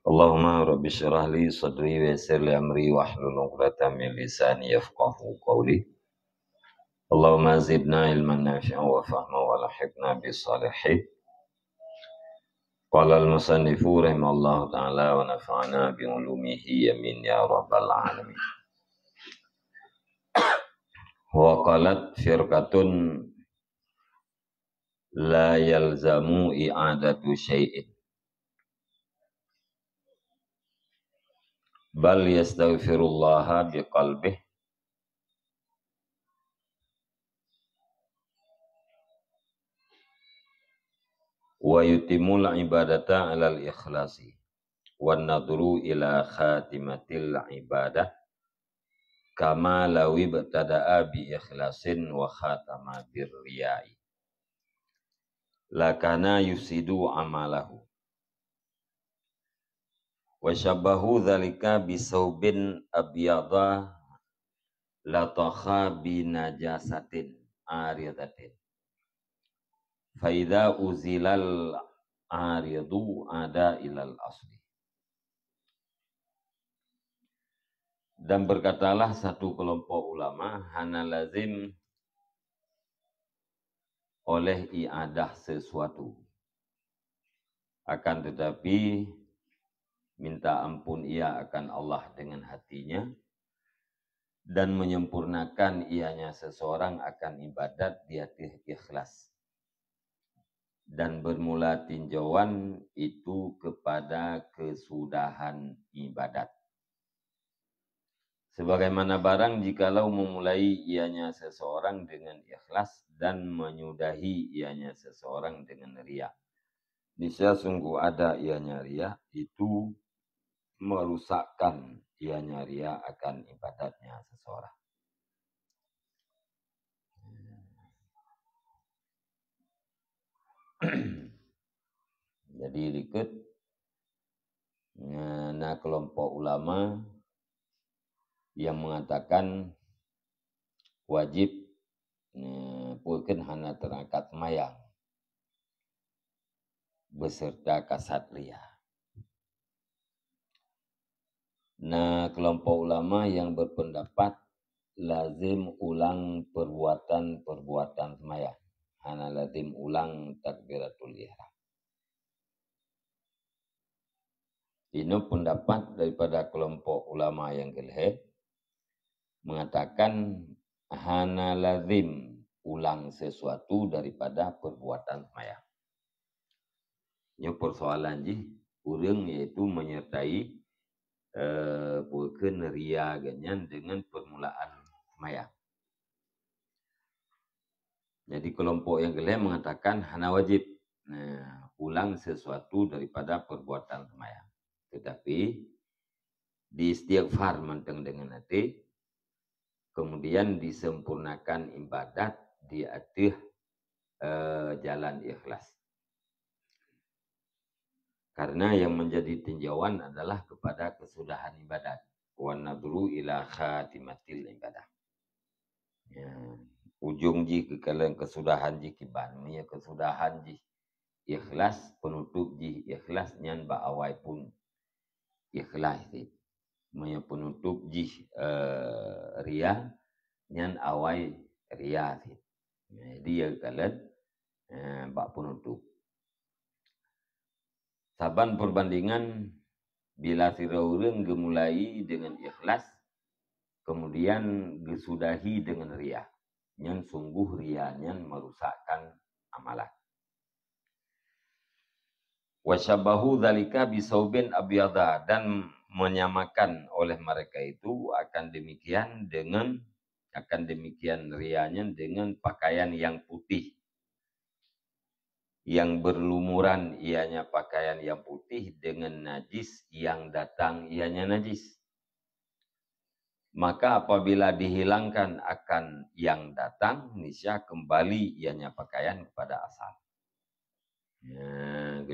Allahumma rabbi syrah li sadri wa yassir li amri wahlul 'uqdatam min lisani yafqahu qawli. Allahumma zidna ilman nafi'an wa fahman wa lahiqna bis salihin. Qala al-musannifu rahimallahu ta'ala wa nafa'ana bi ulumihi yamin ya rabbal alamin. Wa qalat firqatun la yalzamu i'adatu syai'in bal yastaghfirullaha biqalbih wa yutimul ibadata alal ikhlasi wan nadru ila khatimatil ibadah kama lawi btada'a bi ikhlasin wa khatama birriyai lakana yusidu amalahu wa syabbahu dzalika bisaubin abyadha latakha binajasatin aridatin faidha uzilal aridu ada ilal asli. Dan berkatalah satu kelompok ulama, hana lazim oleh iadah sesuatu. Akan tetapi minta ampun ia akan Allah dengan hatinya dan menyempurnakan ianya seseorang akan ibadat di hati ikhlas. Dan bermula tinjauan itu kepada kesudahan ibadat. Sebagaimana barang jikalau memulai ianya seseorang dengan ikhlas dan menyudahi ianya seseorang dengan riya. Niscaya sungguh ada ianya riya, itu merusakkan ianya riya akan ibadatnya seseorang. Jadi ikut nah kelompok ulama yang mengatakan wajib pulken hana terangkat mayang beserta kasat riya. Nah, kelompok ulama yang berpendapat lazim ulang perbuatan semayang. Hana lazim ulang takbiratul ihram. Ini pendapat daripada kelompok ulama yang kelih mengatakan hana lazim ulang sesuatu daripada perbuatan semayang. Ini persoalan urang yaitu menyertai bukan riya ganyan dengan permulaan semayang. Jadi kelompok yang kelih mengatakan hana wajib ulang sesuatu daripada perbuatan semayang. Tetapi di istighfar menteng dengan hati, kemudian disempurnakan ibadat di atas jalan ikhlas. Karena yang menjadi tinjauan adalah kepada kesudahan ibadat. Wa nadru ila khatimatil ibadah. Ya, ujung kekalian kesudahan kiban, kesudahan ikhlas, penutup ikhlas nyan ba awai pun ikhlas penutup riya nyan awai riya jadi ya kalian bak penutup saban perbandingan bila siraureng gemulai dengan ikhlas kemudian gesudahi dengan riya nyan sungguh riya nyan merusakkan amalan. Wasyabahu dzalika bisaubin abyadha dan menyamakan oleh mereka itu akan demikian riyanya dengan pakaian yang putih yang berlumuran ianya pakaian yang putih dengan najis yang datang ianya najis. Maka apabila dihilangkan akan yang datang niscaya kembali ianya pakaian kepada asal.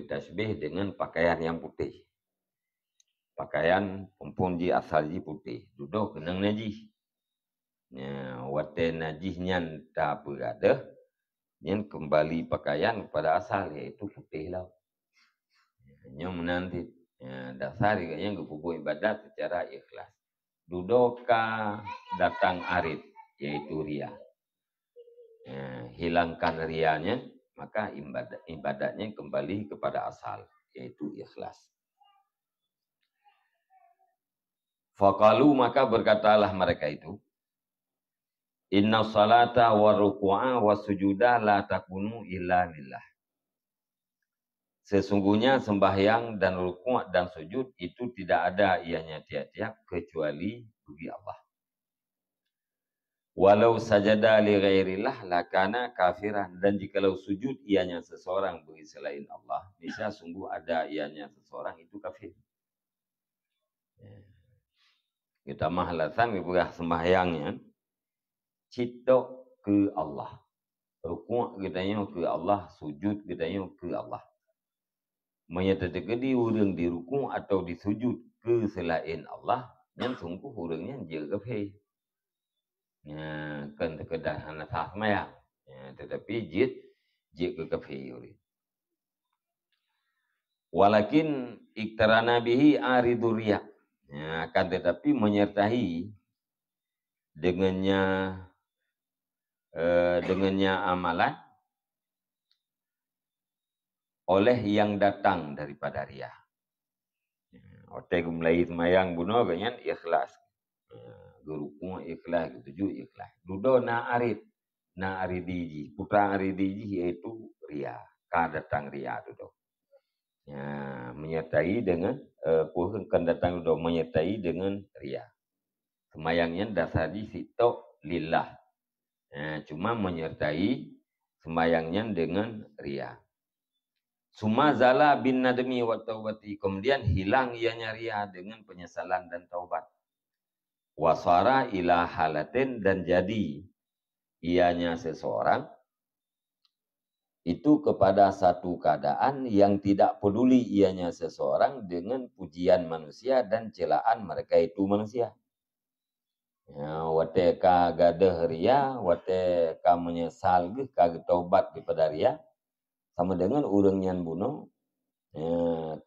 Tasbih dengan pakaian yang putih. Pakaian pempunji asal putih. Duduk kenang najis. Wate najisnya tak berada. Yang kembali pakaian kepada asal yaitu putih lah. Yang menanti. dasar yang pokok ibadat secara ikhlas. Dudoka datang arid, yaitu ria. Hilangkan rianya, maka ibadatnya kembali kepada asal, yaitu ikhlas. Faqalu, maka berkatalah mereka itu, inna salata wa ruku'a wa sujuda la takunu illa lillah. Sesungguhnya sembahyang dan ruku' dan sujud itu tidak ada ianya tiap-tiap kecuali bagi Allah. Walau sajada li ghairillah lakana kafiran, dan jikalau sujud ianya seseorang bagi selain Allah, bisa sungguh ada ianya seseorang itu kafir. Kita mahlatan kepada sembahyangnya cito ke Allah. Ruku' kitanya ke Allah, sujud kitanya ke Allah. Menyatakan di orang di ruku' atau di sujud ke selain Allah, yang sungguh orangnya dia kafir. Kan terkedah anak sahmaya, tetapi jid ke kafir. Walakin iktarana bihi aridur riya, akan tetapi menyertai dengannya amalan oleh yang datang daripada riya. Otak mulai semayang bunuh ganyan ikhlas. Gerukung ikhlas, ketujuh ikhlas. Dudo na aridiji. Putra aridiji yaitu ria. Ka datang ria dudo. Menyertai dengan kan datang dudo menyertai dengan ria. Semayangnya dasar di situ lillah. Cuma menyertai semayangnya dengan ria. Sumazala bin nadmi wa taubati. Kemudian hilang ianya ria dengan penyesalan dan taubat. Wasara ila halatin, dan jadi ianya seseorang itu kepada satu keadaan yang tidak peduli ianya seseorang dengan pujian manusia dan celaan mereka itu manusia. Wate ka gadah ria, wate ka menyesal ka taubat kepada ria, sama dengan orang yang bunuh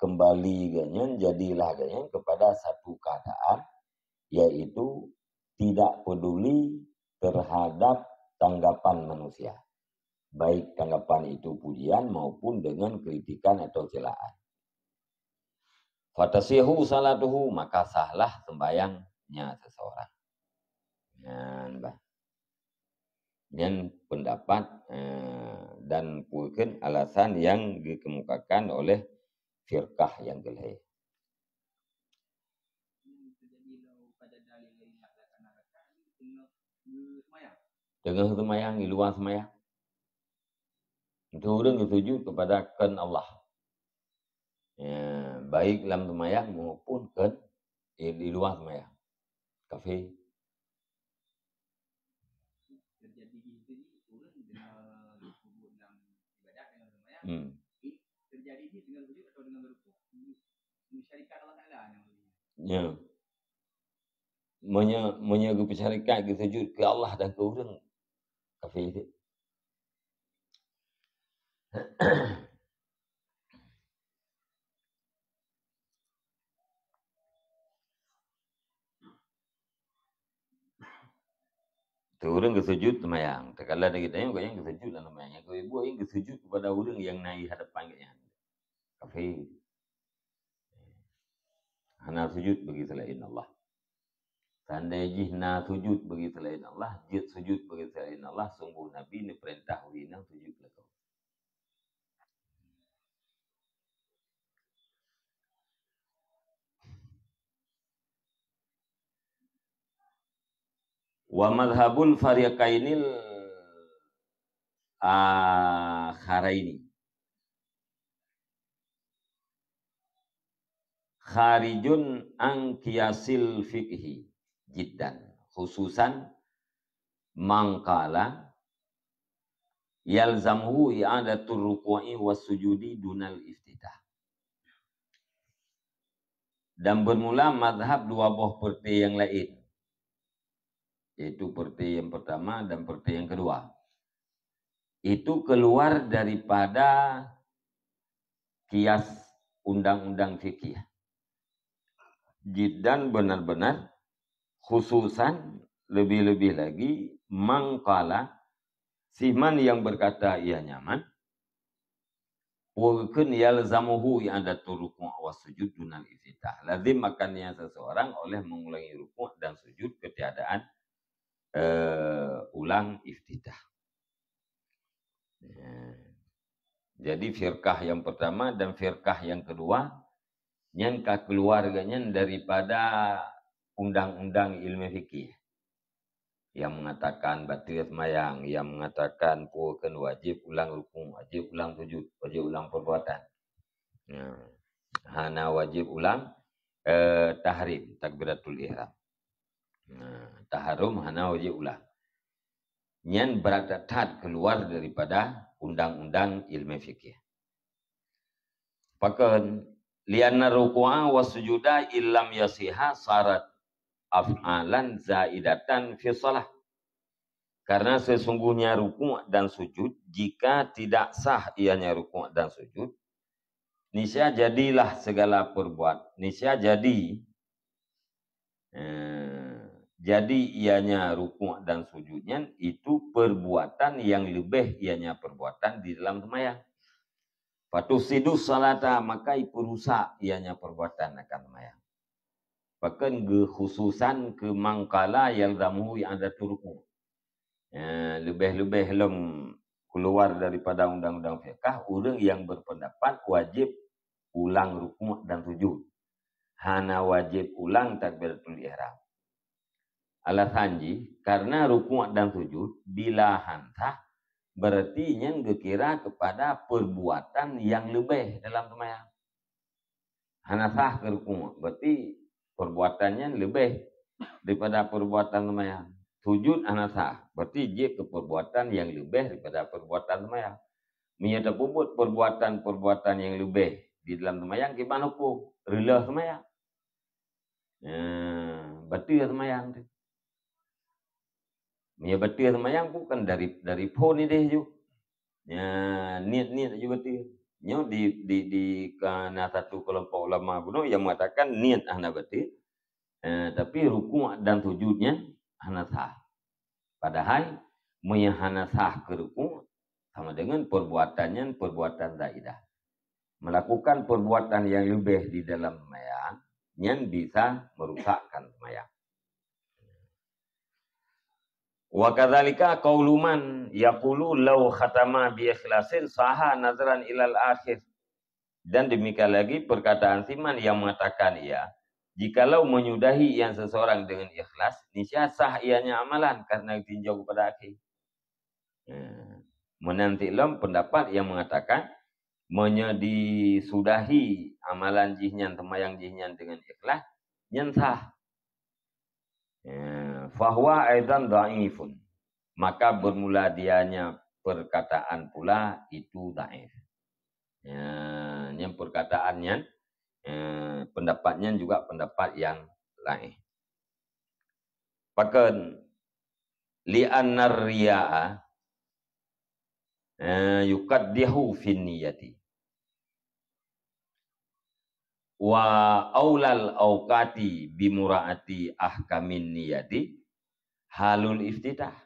kembali ganyan jadilah ganyan kepada satu keadaan, yaitu tidak peduli terhadap tanggapan manusia. Baik tanggapan itu pujian maupun dengan kritikan atau celaan. Fatasihu salatuhu, maka sahlah sembahyangnya seseorang. Dan pendapat dan bukan alasan yang dikemukakan oleh firqah yang gelai. Dengan semayang, di luar semayang. Itu orang ketujuh kepada kan Allah. Baik dalam semayang maupun kan di luar semayang. Kafir. Terjadi gitu orang dengan kubur dalam ibadah dengan semayang. Terjadi dengan sujud atau dengan berukuk. Musyarikat Allah Ta'ala namanya. Menyeru syarikat ke sujud ke Allah dan ke orang kafir itu. Orang ke sujud semayang. Terkala kita yang ke sujud dalam semayang. Kau ibu yang ke sujud kepada orang yang naik hadapan kaya. Kafir. Hana sujud bagi selain Allah. Tandai jihna sujud bagi selain Allah, jid sujud bagi selain Allah, sungguh Nabi ni perintah wina sujud lakau. Wa madhabul fariqainil akharaini kharijun an qiyasil fiqhi jiddan, khususan mangkala yalzamhu i'adatul ruku'i was sujudi dunal iftitah. Dan bermula mazhab dua buah perti yang lain, yaitu perti yang pertama dan perti yang kedua. Itu keluar daripada kias undang-undang fikih. jiddan benar-benar, khususan lebih-lebih lagi, mangkala siman yang berkata ia nyaman, Walaupun yalzamuhu i'adatul ruku' wa sujud dunal iftitah. Lazim makannya seseorang oleh mengulangi ruku' dan sujud ketiadaan ulang iftitah. Jadi firqah yang pertama dan firqah yang kedua, nyangka keluarganya daripada undang-undang ilmu fikih. Yang mengatakan batil semayang, yang mengatakan puakan wajib ulang ruku', wajib ulang sujud, wajib ulang perbuatan. Hana wajib ulang tahrim, takbiratul ihram. Taharum hana wajib ulang. Nyan beradat keluar daripada undang-undang ilmu fikih. Pakan lianna ruku'a wa sujuda illam yasiha sarat af'alan zaidatan fi shalah. Karena sesungguhnya ruku' dan sujud, jika tidak sah ianya ruku' dan sujud, niscaya jadilah segala perbuat. Niscaya jadi ianya ruku' dan sujudnya itu perbuatan yang lebih ianya perbuatan di dalam sembahyang. Fatusidu salata, maka rusak ianya perbuatan akan sembahyang. Bahkan kekhususan kemangkala yalzamuhu i'adatul ruku'. Lebih-lebih lem keluar daripada undang-undang fiqh, orang yang berpendapat wajib ulang ruku' dan sujud. Hana wajib ulang takbiratul ihram. Alasannya, karena ruku' dan sujud bila hantah, berarti yang dikira kepada perbuatan yang lebih dalam sembahyang. Hana sah ke ruku', berarti perbuatannya lebih daripada perbuatan sembahyang. Sujud hana sah, berarti dia ke perbuatan yang lebih daripada perbuatan sembahyang. Menyata puput perbuatan-perbuatan yang lebih di dalam sembahyang, gimana hukum? Rela sembahyang. Betul sembahyang tu. Dia betul sembahyang bukan dari phone ni dia je. Niat juga betul. Nyo di kana satu kelompok ulama kuno yang mengatakan niat hana betul. Tapi ruku' dan sujudnya hana sah. Padahal hana sah ke ruku' sama dengan perbuatannya perbuatan zaidah. Melakukan perbuatan yang lebih di dalam sembahyang yang bisa merusakkan sembahyang. Wa kadzalika qaulu man yaqulu law khatama bi ikhlasin saha nazaran ilal akhir. Dan demikian lagi perkataan siman yang mengatakan jikalau menyudahi yang seseorang dengan ikhlas, niscaya sah ianya amalan karena tinjau kepada akhir. Menanti pendapat yang mengatakan disudahi amalan jihnya, temayang jihnya dengan ikhlas, yang sah. Fahuwa aidan da'ifun. Maka bermula dianya perkataan pula itu da'if. Yang perkataannya, pendapatnya juga pendapat yang lain. Bahkan li'annar riya'a yukaddihu fin niyati wa aulal awqati bimuraati ahkamin niyati halul iftitah.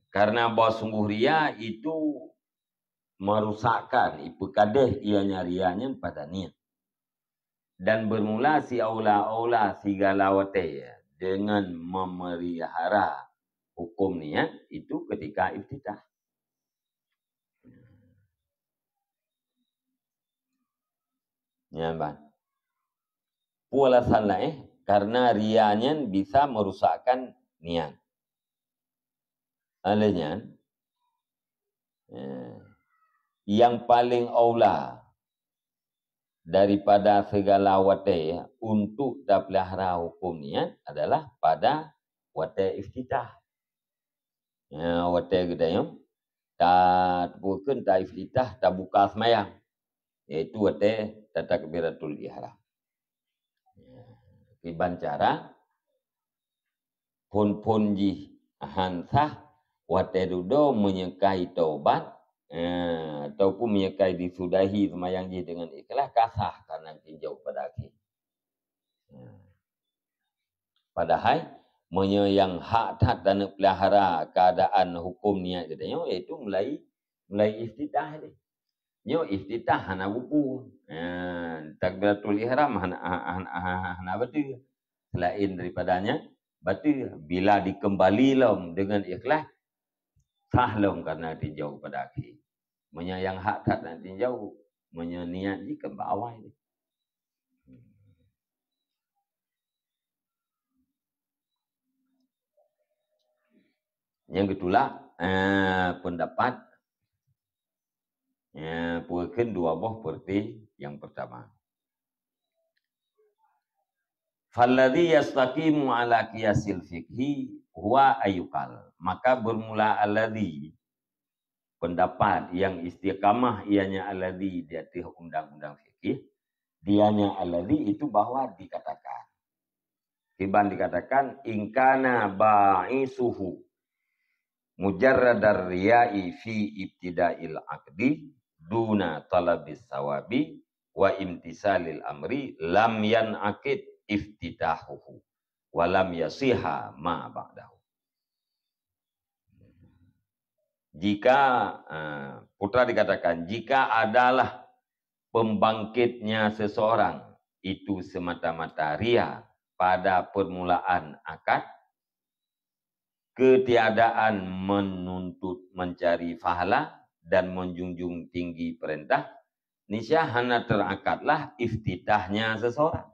Karena bahwa sungguh riya itu merusakkan ipekadeh ianya riyanya pada niat. Dan bermula si aula segala wate dengan memelihara hukum niat itu ketika iftitah. Ya, Bang. Alasan lain karena riyanya bisa merusakkan niat. Alanya yang paling aula daripada segala wate untuk pelihara hukum niat adalah pada wate iftitah. Wate gedayam tak bukan tak iftitah, tak buka semayang, iaitu wate takbiratul ihram. Iban cara pun ji hansah wate dudo menyekai taubat ataupun menyekai disudahi semayang ji dengan ikhlas kasah karena nan tinjau pada akhir. Padahal yang hak dan pelihara keadaan hukum niat katanya itu mulai iftitah dia. Nyo iftitah hana wuku. Takbiratul ihram hana betul. Selain daripadanya betul bila dikembali lom dengan ikhlas sah lom karena tinjau pada akhir. Yang hak dan tinjau niat di ke bawah ini. Yang kedua, pendapat pulken dua buah seperti yang pertama. Falladhi yastaqimu ala qiyasil fiqhi huwa ayukal. Maka bermula alladhi, pendapat yang istiqamah ianya alladhi di atas undang-undang fikih, dianya alladhi itu bahwa dikatakan. Tiban dikatakan ingkana ba'isuhu mujarradar riya'i fi ibtida'il aqdi duna talabis sawabi wa imtisalil amri lam yan'aqid iftitahuhu wa lam yasiha ma ba'dahu. Jika putra dikatakan jika adalah pembangkitnya seseorang itu semata-mata riya pada permulaan akad, ketiadaan menuntut mencari pahala dan menjunjung tinggi perintah, niscaya hana terakatlah iftitahnya seseorang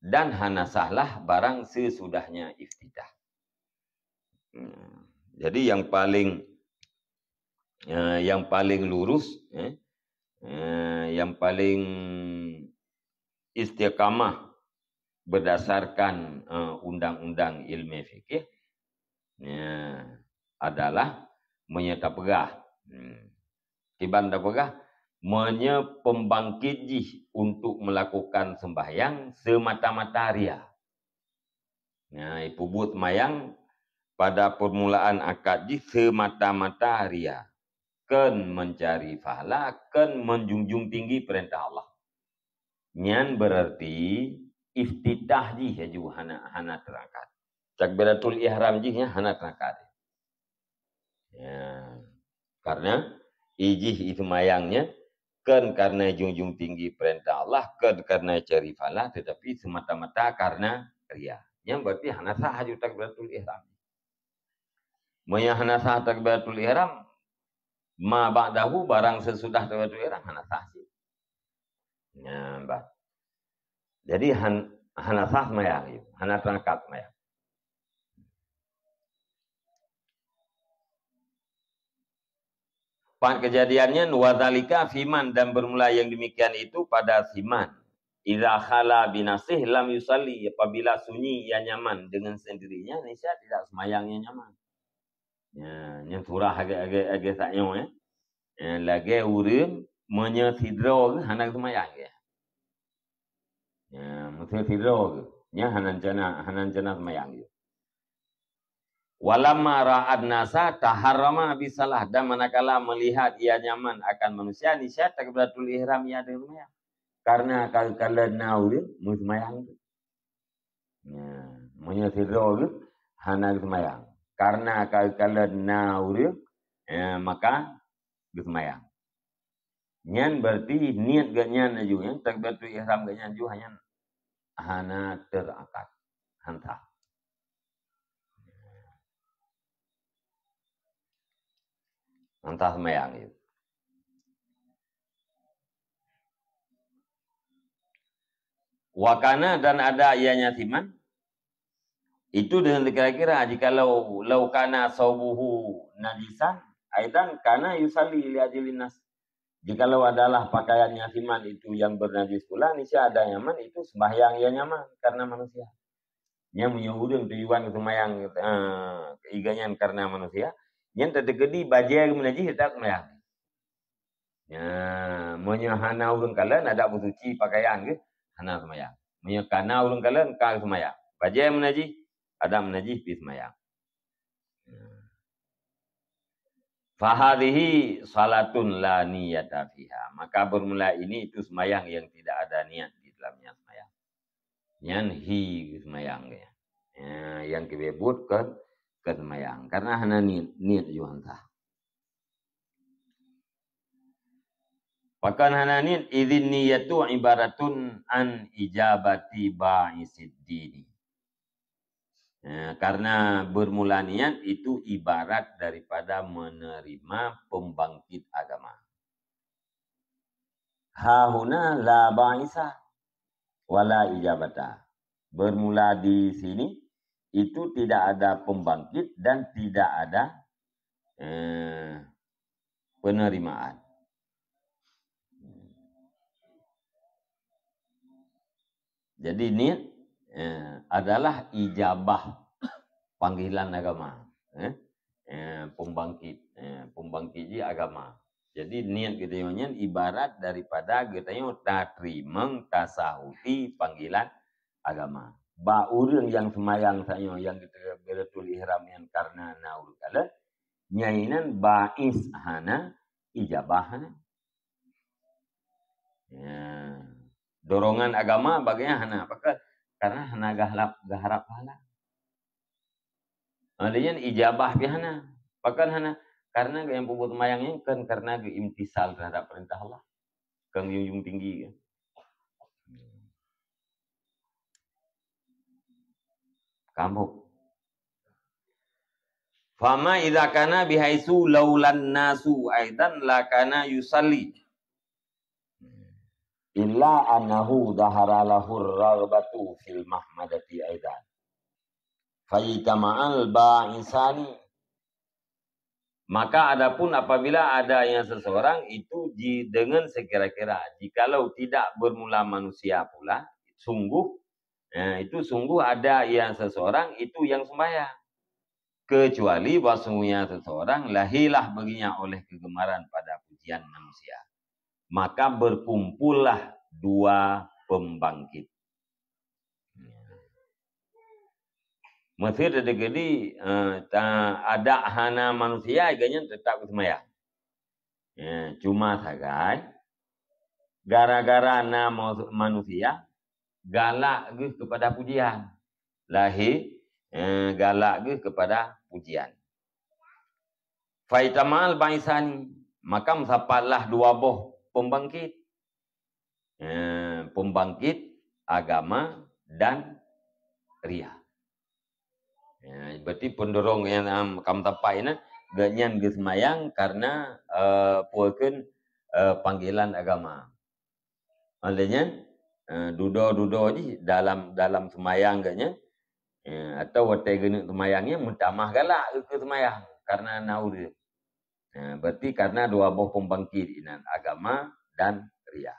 dan hana sahlah barang sesudahnya iftitah. Jadi yang paling lurus, yang paling istiqamah berdasarkan undang-undang ilmu fikih adalah menyata pegah. Tiban dah pegah, pembangkit jih untuk melakukan sembahyang semata-mata ria. Ibu buat mayang pada permulaan akad jih semata-mata ria. Ken mencari pahala, ken menjunjung tinggi perintah Allah. Nyan berarti iftitah jih juga hana terangkat. Takbiratul ihram jihnya hana terangkat. Karena ijih itu mayangnya kan karena junjung tinggi perintah Allah, kan karena cari pahala, tetapi semata-mata karena ria. Yang berarti hana sah juga takbiratul ihram. Hana sah takbiratul ihram, ma ba'dahu barang sesudah takbiratul ihram hana sah sih. Jadi hana sah mayang, hana terangkat mayang. Kejadiannya wadzalika fiman dan bermula yang demikian itu pada siman. Idza khala binasih lam yusalli, apabila sunyi ia nyaman dengan sendirinya niscaya tidak semayangnya nyaman. Yang surah agak saknyo lagi urang menyetidro hana semayang ya. Mesti tidro nya hanan jana semayang ya. Walamma ra'ad nasa taharrama bisalah, dan manakala melihat ia nyaman akan manusia niscaya takbiratul ihram ia dengan semayang. Karena kalau naul semayang. Menyetidro hana semayang. Karena kalau naul maka semayang. Nyan berarti niat ganyan juga takbiratul ihram ganyan juga hana terakad. Hantah. Entah semayang itu. Wakana dan ada ianya timan. Itu dengan kira-kira jika laukana saubuhu najisan, aidan kana yusalli li ajlin nas. Jikalau adalah pakaiannya timan itu yang bernajis pula, niscaya ada nyaman itu sembahyang ia nyaman karena manusia. Yang menyuruh tujuan sembahyang keigangan karena manusia. Yang tergedi bajai menajis tak sembahyang. Menyahana urang kalian ada bersuci pakaian ke hana sembahyang. Menyakana urang kalian ka sembahyang. Bajai menajis ada menajis pi sembahyang. Fahadhihi salatun la niyata fiha. Maka bermula ini itu sembahyang yang tidak ada niat di dalamnya semayang. Nyan hi semayang ya. Yang kebebut ke semayang. Karena hana niat juang sah. Pakan hana niat idzin niyatu ibaratun an ijabati ba'isid dini. Karena bermula niat itu ibarat daripada menerima pembangkit agama. Hahuna la ba'isa wala ijabata. Bermula di sini itu tidak ada pembangkit dan tidak ada penerimaan. Jadi niat adalah ijabah panggilan agama, pembangkit agama. Jadi niat kita ibarat daripada kita terima tasahuti panggilan agama. Ba urang yang semayang saya yang kita beratul ihram yang karena naul kala nyainan ba'is hana ijabah hana. Dorongan agama bagaimana hana? Apakah karena hana gaharap hana. Adanya ijabah bihana. Apakah hana? Karena yang puput mayangnya kan karena imtisal terhadap perintah Allah. Kang junjung tinggi kan. Kamu. Fama idza kana bihaisu laulan nasu aidan la kana yusalli. Illa annahu dhahara lahu ar-raghbatu fil mahmadati aidan. Faitama'al ba'isani. Maka adapun apabila ada yang seseorang itu dengan sekira-kira jikalau tidak bermula manusia pula sungguh itu sungguh ada yang seseorang itu yang sembahyang. Kecuali bahasanya seseorang lahilah baginya oleh kegemaran pada pujian manusia. Maka berkumpullah dua pembangkit. Mesir dedegedi ada hana manusia agaknya tetap sembahyang. Cuma sagai gara-gara na manusia galak kepada pujian. Galak kepada pujian. Faitamal baisani, maka mensapatlah dua boh pembangkit. Pembangkit agama dan ria. Berarti pendorong yang kam tapai na ganyan gesmayang karena puakeun panggilan agama. Alanya dudo di dalam semayang ganya atau watai genuk semayangnya mutamah galak ke semayang karena naur. Berarti karena dua buah pembangkit inan agama dan ria.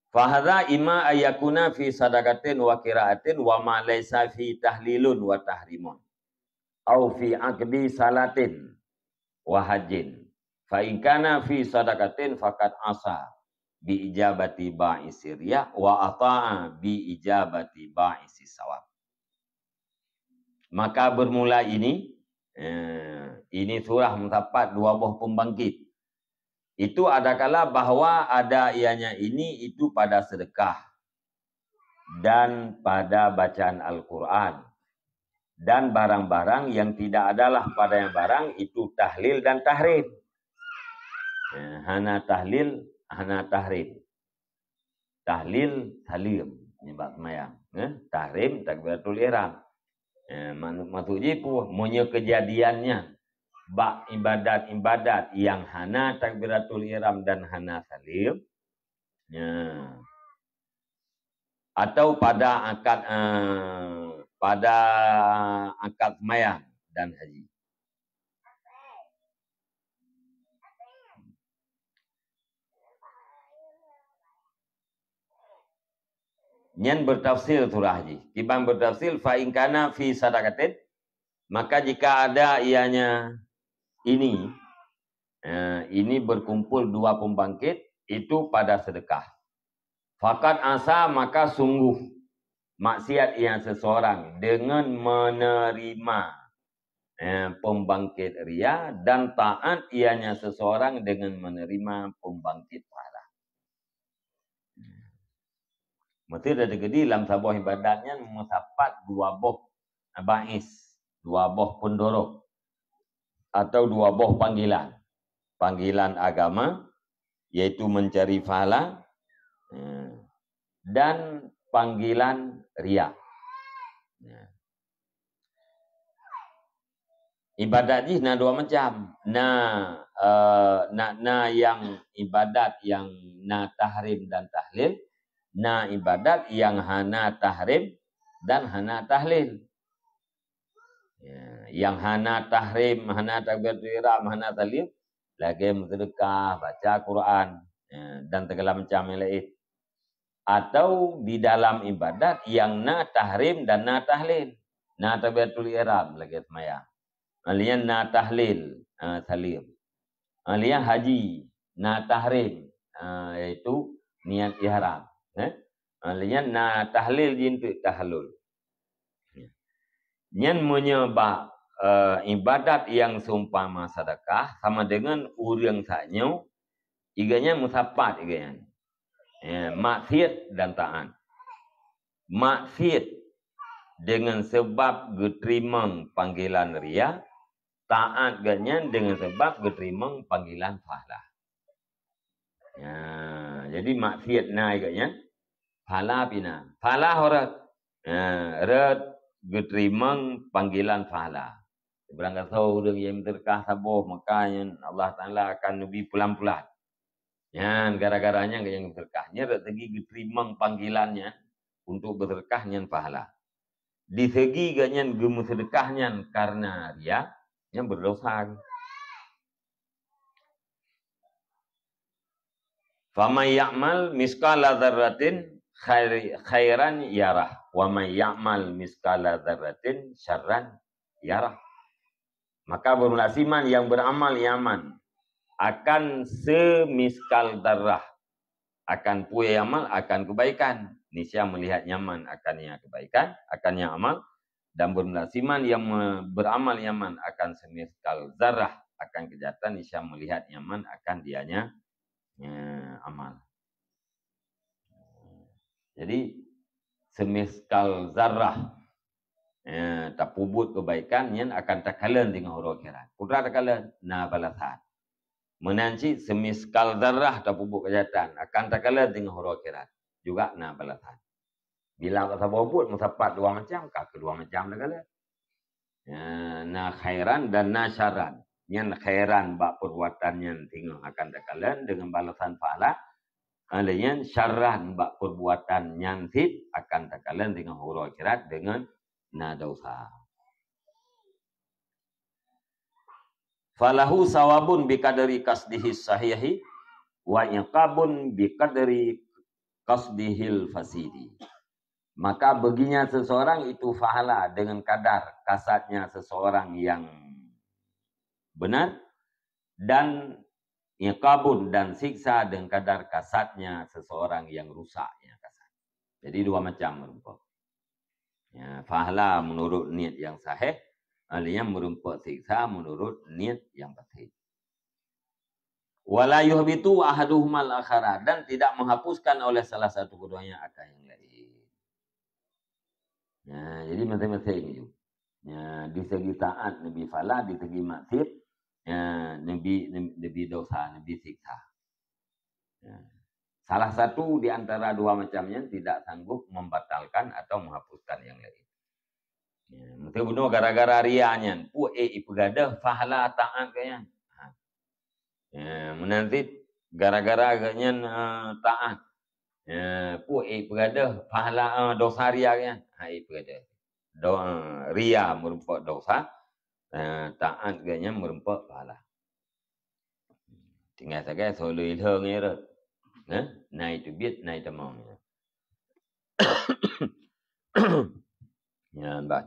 Fahadha imma ayakuna fi sadaqatin wa qiraatin wa ma laysa fi tahlilun wa tahrimun au fi aqdi salatin wa hajjin fa in kana fi sadaqatin faqad asa bi ijabati ba'isi riya wa ata'a bi ijabati ba'isi sawab. Maka bermula ini surah mendapat dua buah pembangkit. Itu adakala bahwa ada ianya ini itu pada sedekah dan pada bacaan Al-Quran dan barang-barang yang tidak adalah pada yang barang itu tahlil dan tahrim. Hana tahlil, hana tahrim. Tahlil, halim, nyebab semayang. Tahrim, takbiratul ihram. Maksudnya pun, punya kejadiannya. Bak ibadat yang hana takbiratul ihram dan hana salim. Atau pada akad semayang dan haji. Nyan bertafsir surah haji. Kibang bertafsir fa in kana fi sadaqatin, maka jika ada ianya ini berkumpul dua pembangkit itu pada sedekah. Fakat asa maka sungguh maksiat yang seseorang dengan menerima pembangkit ria dan taat ianya seseorang dengan menerima pembangkit pahala. Mesti ada gedi dalam sebuah ibadatnya mendapat dua boh bais, dua boh pendorong atau dua boh panggilan. Panggilan agama yaitu mencari pahala dan panggilan riya. Ibadat ni na dua macam. Na yang ibadat yang na tahrim dan tahlil, na ibadat yang hana tahrim dan hana tahlil. Yang hana tahrim, hana takbiratul ihram, hana tahlil, lagi sedekah, baca Quran dan segala macam yang lain. Atau di dalam ibadat yang na tahrim dan na tahlil. Na takbiratul ihram lagi sembahyang. Alian na tahlil, tahlil. Alian haji, na tahrim, iaitu niat ihram. Alian na tahlil jintu tahlul. Nyan menyebab ibadat yang seumpama sedekah sama dengan urang saknyo, iganya musapat iganya. Maksiat dan taat. Maksiat dengan sebab getrimang panggilan riya, taat ganyan dengan sebab getrimang panggilan pahala. Jadi maksiat na iganya pahala pina. Pahala horat. Rat getrimang panggilan pahala. Berangkat tahu yang terkah sabuh makanya Allah Taala akan lebih pelan-pelan. Gara-garanya yang berkahnya segi getrimang panggilannya untuk berkahnya pahala. Di segi ganyan gemu sedekahnya karena dia yang berdosa. Faman ya'mal miskala dzarratin khairan yarah wa man ya'mal miskala dzarratin syarran yarah. Maka berlasiman yang beramal yaman akan semiskal darah, akan punya amal akan kebaikan. Niscaya melihat nyaman akannya kebaikan, akannya amal, dan berlasiman yang beramal yaman akan semiskal zarah, akan kejahatan. Niscaya melihat nyaman akan dianya amal. Jadi semiskal zarah tak pubut kebaikan yang akan takalan dengan huruf akhirat. Putra takalan na balasan. Menanci semiskal zarah tak pubut kejahatan akan takalan dengan huruf akhirat. Juga na balasan. Bila kata pubut mendapat dua macam, kah kedua macam takalan. Na khairan dan na syaran. Yang khairan bak perbuatan yang tinggal akan takalan dengan balasan pahala. Yang syaran bak perbuatan yang sit akan takalan dengan huruf akhirat dengan na dosa. Falahu sawabun biqadri qasdihi sahihi wa iqabun biqadri qasdihil fasidi. Maka baginya seseorang itu pahala dengan kadar kasatnya seseorang yang benar, dan iqabun dan siksa dengan kadar kasatnya seseorang yang rusaknya kasat. Jadi dua macam merupakan. Pahala menurut niat yang sahih, yang merupakan siksa menurut niat yang batil. Wala yuhbitu ahaduhumal akhara, dan tidak menghapuskan oleh salah satu keduanya akan yang lain. Jadi masing-masing itu. Di segi taat lebih pahala, di segi maksiat lebih dosa, lebih siksa. Salah satu di antara dua macamnya tidak sanggup membatalkan atau menghapuskan yang lain. Mesti bunuh gara-gara rianya. Ipegadah pahala taat kayaknya. Menanti gara-gara kayaknya taat. Ipegadah pahala dosa ria kayaknya. Ipegadah. Ria merupakan dosa. Taat kayaknya merupakan pahala. Tinggal saja solo ilhang ni. Nah itu biết, nah itu mau. Baik.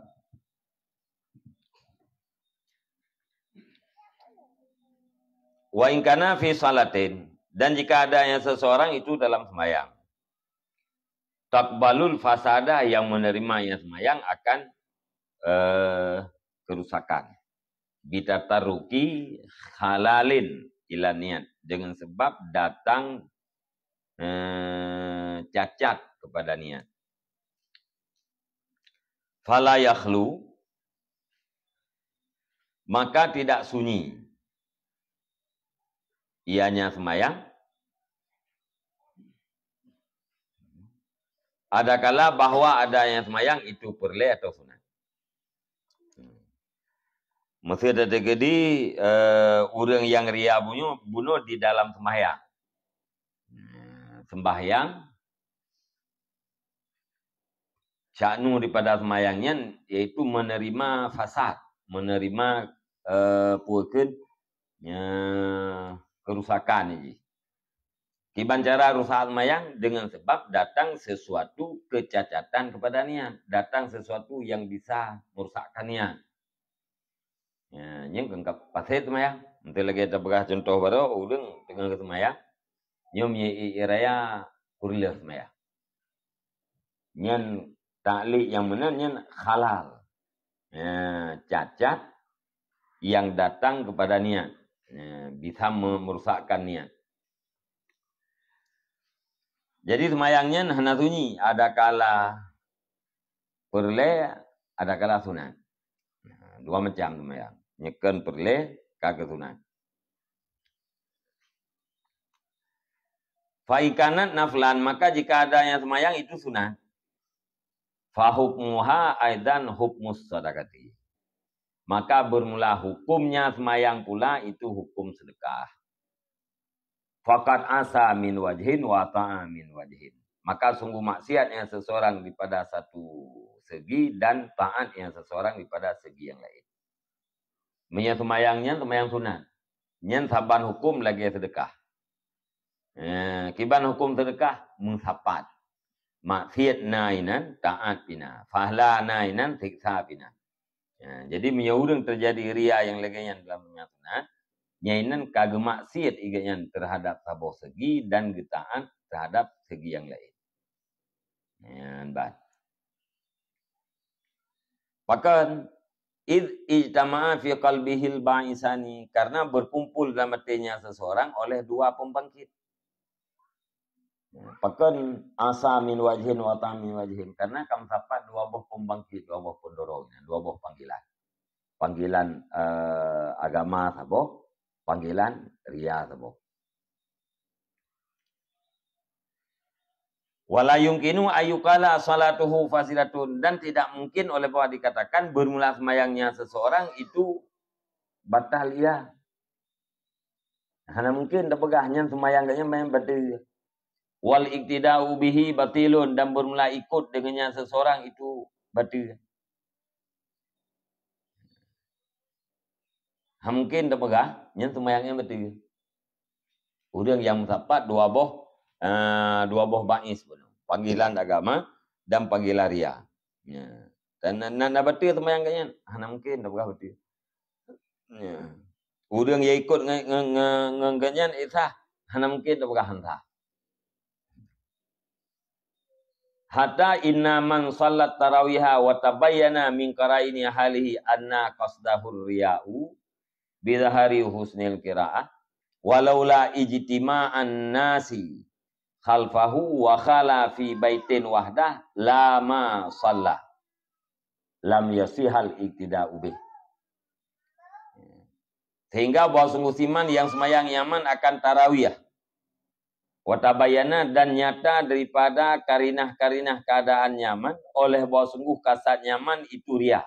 Wa in kana fi salatin, dan jika adanya seseorang itu dalam sembahyang, taqbalul fasada, yang menerimanya sembahyang akan kerusakan. Bitataruki halalin ila niat, dengan sebab datang cacat kepada niat. Fala yakhlu, maka tidak sunyi ianya semayang. Adakala bahwa adanya semayang itu perle atau sunat. Mesti ada jadi orang yang ria bunuh di dalam sembahyang. Sembahyang, sya'nu daripada sembahyangnya yaitu menerima fasad, menerima kerusakan ini. Kiban cara rusak sembahyang dengan sebab datang sesuatu kecacatan kepada niat, datang sesuatu yang bisa merusakkan niat. Ya, yang kengkap pasir sembahyang. Nanti lagi kita bekas contoh baru, udang dengan sembahyang. Nyom ye iraya kurila sembahyang. Nyan ta'liq yang benar nyan halal. Ya, cacat yang datang kepada niat. Ya, bisa merusakkan niat. Jadi sembahyangnya hana sunyi, ada kala perle, ada kala sunat. Nah, dua macam sembahyang. Nyekan perle, kagak sunat. Fa'ikanat naflan, maka jika adanya sembahyang itu sunat. Fahukmuha aidan hukmus sadaqati. Maka bermula hukumnya sembahyang pula itu hukum sedekah. Faqad asa min wajhin wa ta'a min wajhin. Maka sungguh maksiatnya seseorang daripada satu segi dan taatnya seseorang daripada segi yang lain. Menyang sembahyangnya sembahyang sunat. Nyen saban hukum lagi sedekah. Kiban hukum sedekah mengsapat. Maksiat nainan taat pina. Fahla nainan siksa pina. Jadi menyurung terjadi ria yang lagi yang dalam menyang sunat. Nyainan kagak maksiat iganya terhadap sabuh segi dan getaat terhadap segi yang lain. Bahkan ijtama'a fi qalbihil ba'isani, karena berkumpul dalam hatinya seseorang oleh dua pembangkit. Bahkan asa min wajhin wa ta min wajhin, karena kamu dapat dua buah pembangkit, dua buah pendorong, dua buah panggilan. Panggilan agama sabuh, panggilan ria sabuh. Wala yumkinu ayyukala salatuhu fasilatun, dan tidak mungkin oleh bahwa dikatakan bermula sembahyangnya seseorang itu batal ia. Hanya mungkin dah pegahnya sembahyangnya main batal. Wal iktida'u bihi batilun, dan bermula ikut dengannya seseorang itu batal. Hanya mungkin dah pegahnya sembahyangnya batal. Orang yang mendapat dua buah ba'is pun. Panggilan agama dan panggilan ria. Ya. Dan nak betul sembahyang kanya, hana mungkin dah berapa betul. Ya. Orang yang ikut nganyan isah, hana mungkin dah berapa hantah. Hatta inna man salat tarawiha wa tabayyana min qaraini halihi anna qasdahur riya'u bi dhahari husnil qira'ah walaula ijtima'an nasi khalfahu wa khala fi baitin wahdah lama sallah lam yasihal iktida'u bih. Sehingga bahwa sungguh siman yang sembahyang nyaman akan tarawiyah. Watabayana, dan nyata daripada karinah-karinah keadaan nyaman oleh bahwa sungguh kasat nyaman itu ria.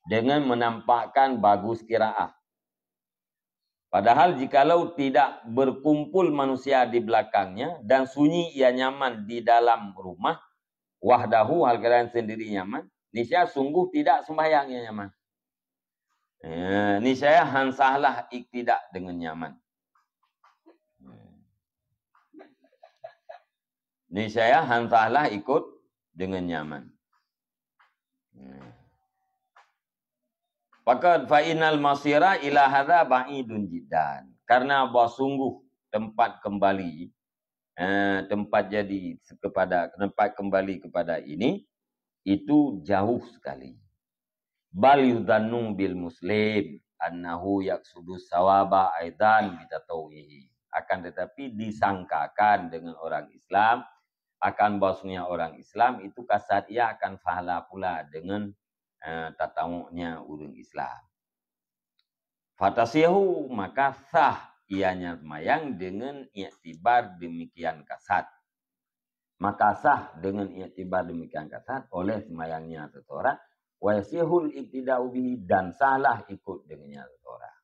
Dengan menampakkan bagus qiraah. Padahal jikalau tidak berkumpul manusia di belakangnya dan sunyi ia nyaman di dalam rumah, wahdahu hal keadaan sendiri nyaman, niscaya sungguh tidak sembahyangnya nyaman. Niscaya hansahlah iktidak dengan nyaman. Niscaya hansahlah ikut dengan nyaman. Faqad fa'inal masira ila hadza ba'idun jiddan. Karena bahwa sungguh tempat kembali tempat kembali kepada ini itu jauh sekali. Bal yudhannu bil muslim annahu yaqsudu sawaba aidan bitatawwihi. Akan tetapi disangkakan dengan orang Islam akan bahwasanya orang Islam itu kasat ia akan pahala pula dengan tatamuknya urang Islam. Fatasihu maka sah ianya semayang dengan iktibar demikian kasat. Maka sah dengan iktibar demikian kasat oleh semayangnya seseorang. Wa yasihul ibtida'u bihi dan salah ikut dengannya seseorang.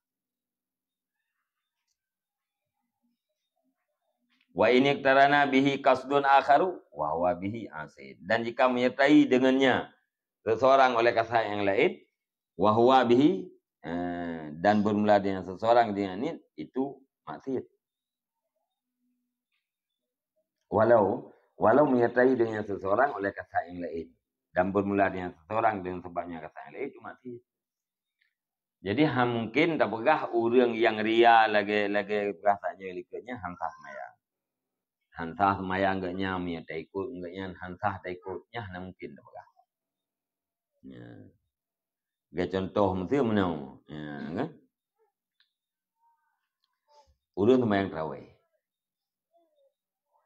Wa ini iktarana bihi kasdun akharu wa huwa bihi asid. Dan jika menyertai dengannya seseorang oleh kasat yang lain, wa huwa bihi dan bermula dengan seseorang dengan ini, itu maksiat. Walau menyertai dengan seseorang oleh kasat yang lain dan bermula dengan seseorang dengan sebabnya kasat yang lain, itu maksiat. Jadi mungkin tak pegah orang yang ria lagi kasatnya likatnya hansah semayang. Hansah semayang enggaknya menyertai ikut enggaknya hansah tak ikutnya mungkin tak pegah. Ya. Gak contoh mesti menau. Ya, kan? Urang semayang tarawih.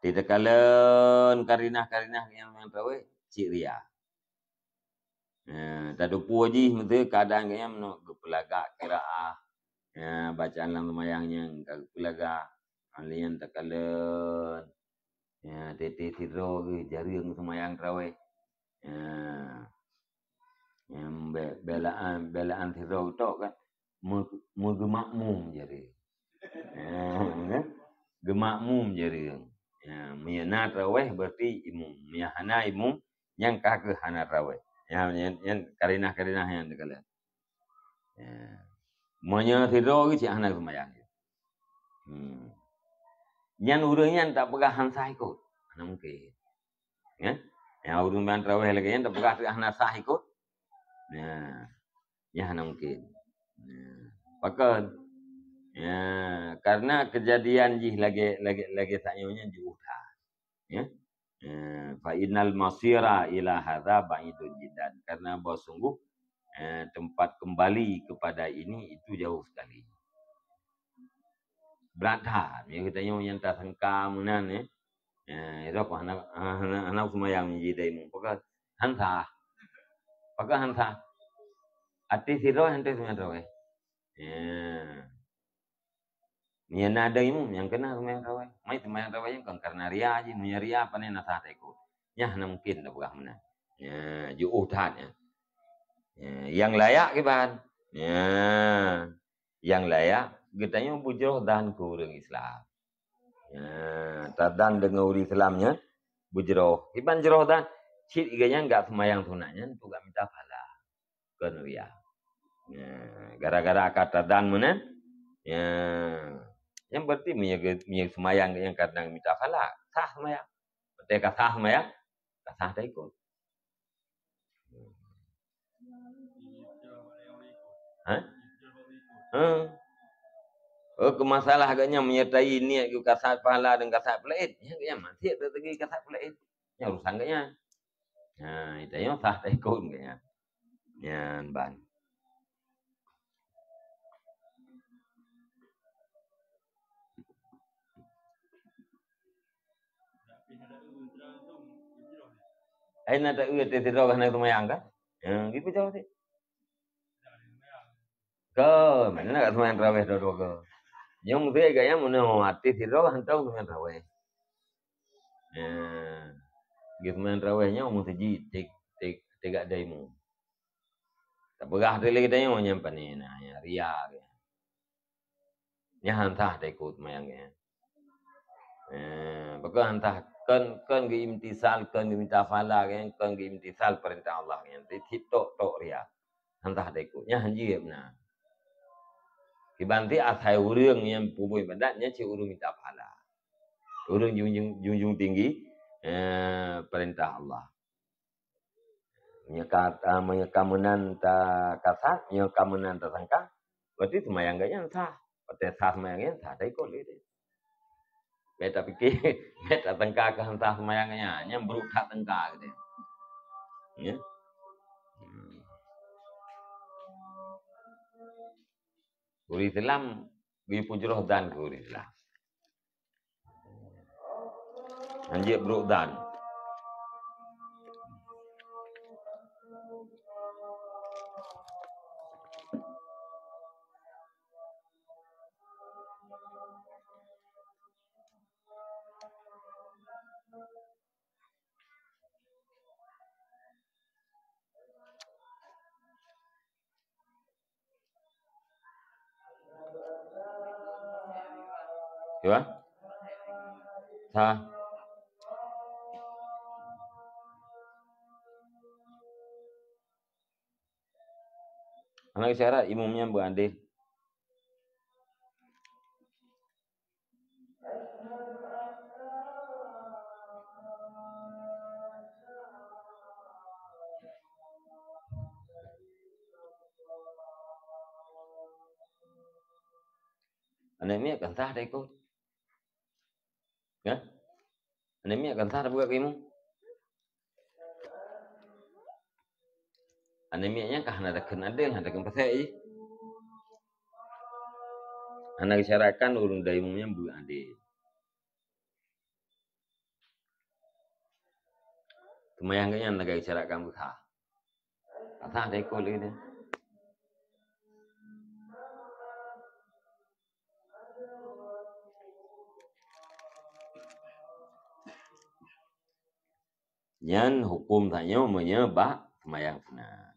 Tidak kalen karinah-karinah yang tarawih cik ria. Tak ada puji mesti kadang kayaknya menau pelagak qiraah. Bacaan dalam semayangnya pelagak alian tak kalen. Tete sidro jari yang semayang tarawih. Yang belaan sidro tok kan megemakmum jari. Gemakmum jari. Miyana tarawih berarti imum. Miyahana imum yang kagak hana tarawih. Yang karinah-karinah yang dikalian. Manya sidro ke cik hana semayang. Yang urangnya tak pegah hansah ikut. Mana mungkin. Yang urang ban tarawih lagi yang tak pegah hana sah ikut. Ya hana mungkin. Pakai karena kejadian jih lagi saknyonya juta. Ya. Fa innal masira ila hadza ba'idun jiddan. Karena bahwa sungguh tempat kembali kepada ini itu jauh sekali. Berat ya katanya yang tak sangka menan itu apa anak semayang menjadi imam. Pakai hansah. Ati siro hente semayang tarawih. Nia nada imum yang kena semayang tarawih. Mai semayang tarawih yang karena ria aja, punya ria apa nih nasah ikut. Nyah na mungkin dah pegah mana. Juuh tahatnya. Yang layak kiban. Yang layak katanya bujroh dan ke orang Islam. Tadan dengan orang Islamnya bujroh. Kiban jroh dan cik iganya enggak semayang sunatnya tu enggak minta pahala. Kan ria. Gara-gara kata dan mana? Yang berarti minyak semayang yang kadang minta pahala. Sah semayang. Ketika sah semayang, sah tak ikut. Masalah agaknya menyertai niat kasat pahala dan kasat pelaid. Ya mati ada lagi kasat pelaid. Ya urusan agaknya. Itu yang sah tak ikut agaknya. Ban. Nak tak uat tidak kena semayang kan? Gitu jauh sih. Ke mana nak semayang tarawih dua ke? Yang mesti agaknya mana hati tidak hantar semayang tarawih. Gitu semayang tarawihnya mesti tiga daimu. Tak pegah lagi tanya mau nyampan ni ria. Nya hantah tak ikut semayangnya. Pakai hantah kan ge imtisal kan ge minta fala kan ge imtisal perintah Allah yang tok ria. Hantah tak ikutnya hanji benar. Kibanti asai urang yang pubui badatnya ci urang minta pahala. Urang junjung tinggi perintah Allah. Menyekamunan tak kasat, menyekamunan tak sangka. Berarti semayang gaknya sah. Berarti sah semayangnya sah tak ikut gitu. Beta pikir, beta tengkar ke sah semayangnya, yang berukat tengkar gitu. Ya. Uri Islam, bipujroh dan ke Uri Islam. Anjir beruk dan. Apa? Sah. Anak isyarat imamnya beradil. Anemia akan sah dah ikut. Ya? Anemia akan sah dah buat imam. Anemianya kah ada kena adil, ada kena pasal je. Anak isyaratkan urung dari imamnya beradil. Kemayang kaya anak isyaratkan bersah. Sah dah ikut lagi dia. Yang hukum tanya menyebab semayang sunat.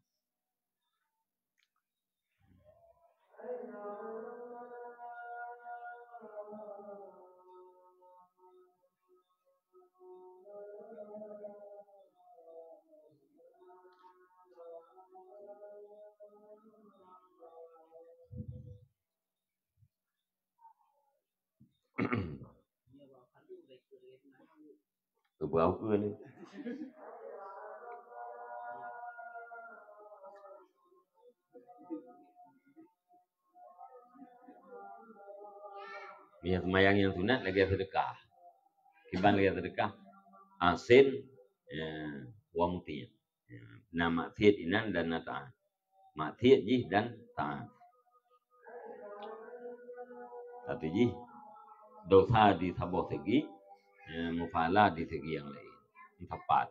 Berapa ni? Yang semayang yang sunat lagi sedekah. Kiban lagi sedekah. Asin wa mutiya. Nah maksiat inan dan ta'at. Maksiat jih dan ta'at. Satu jih dosa di sebuah segi, mufalah di segi yang lain. Tepat.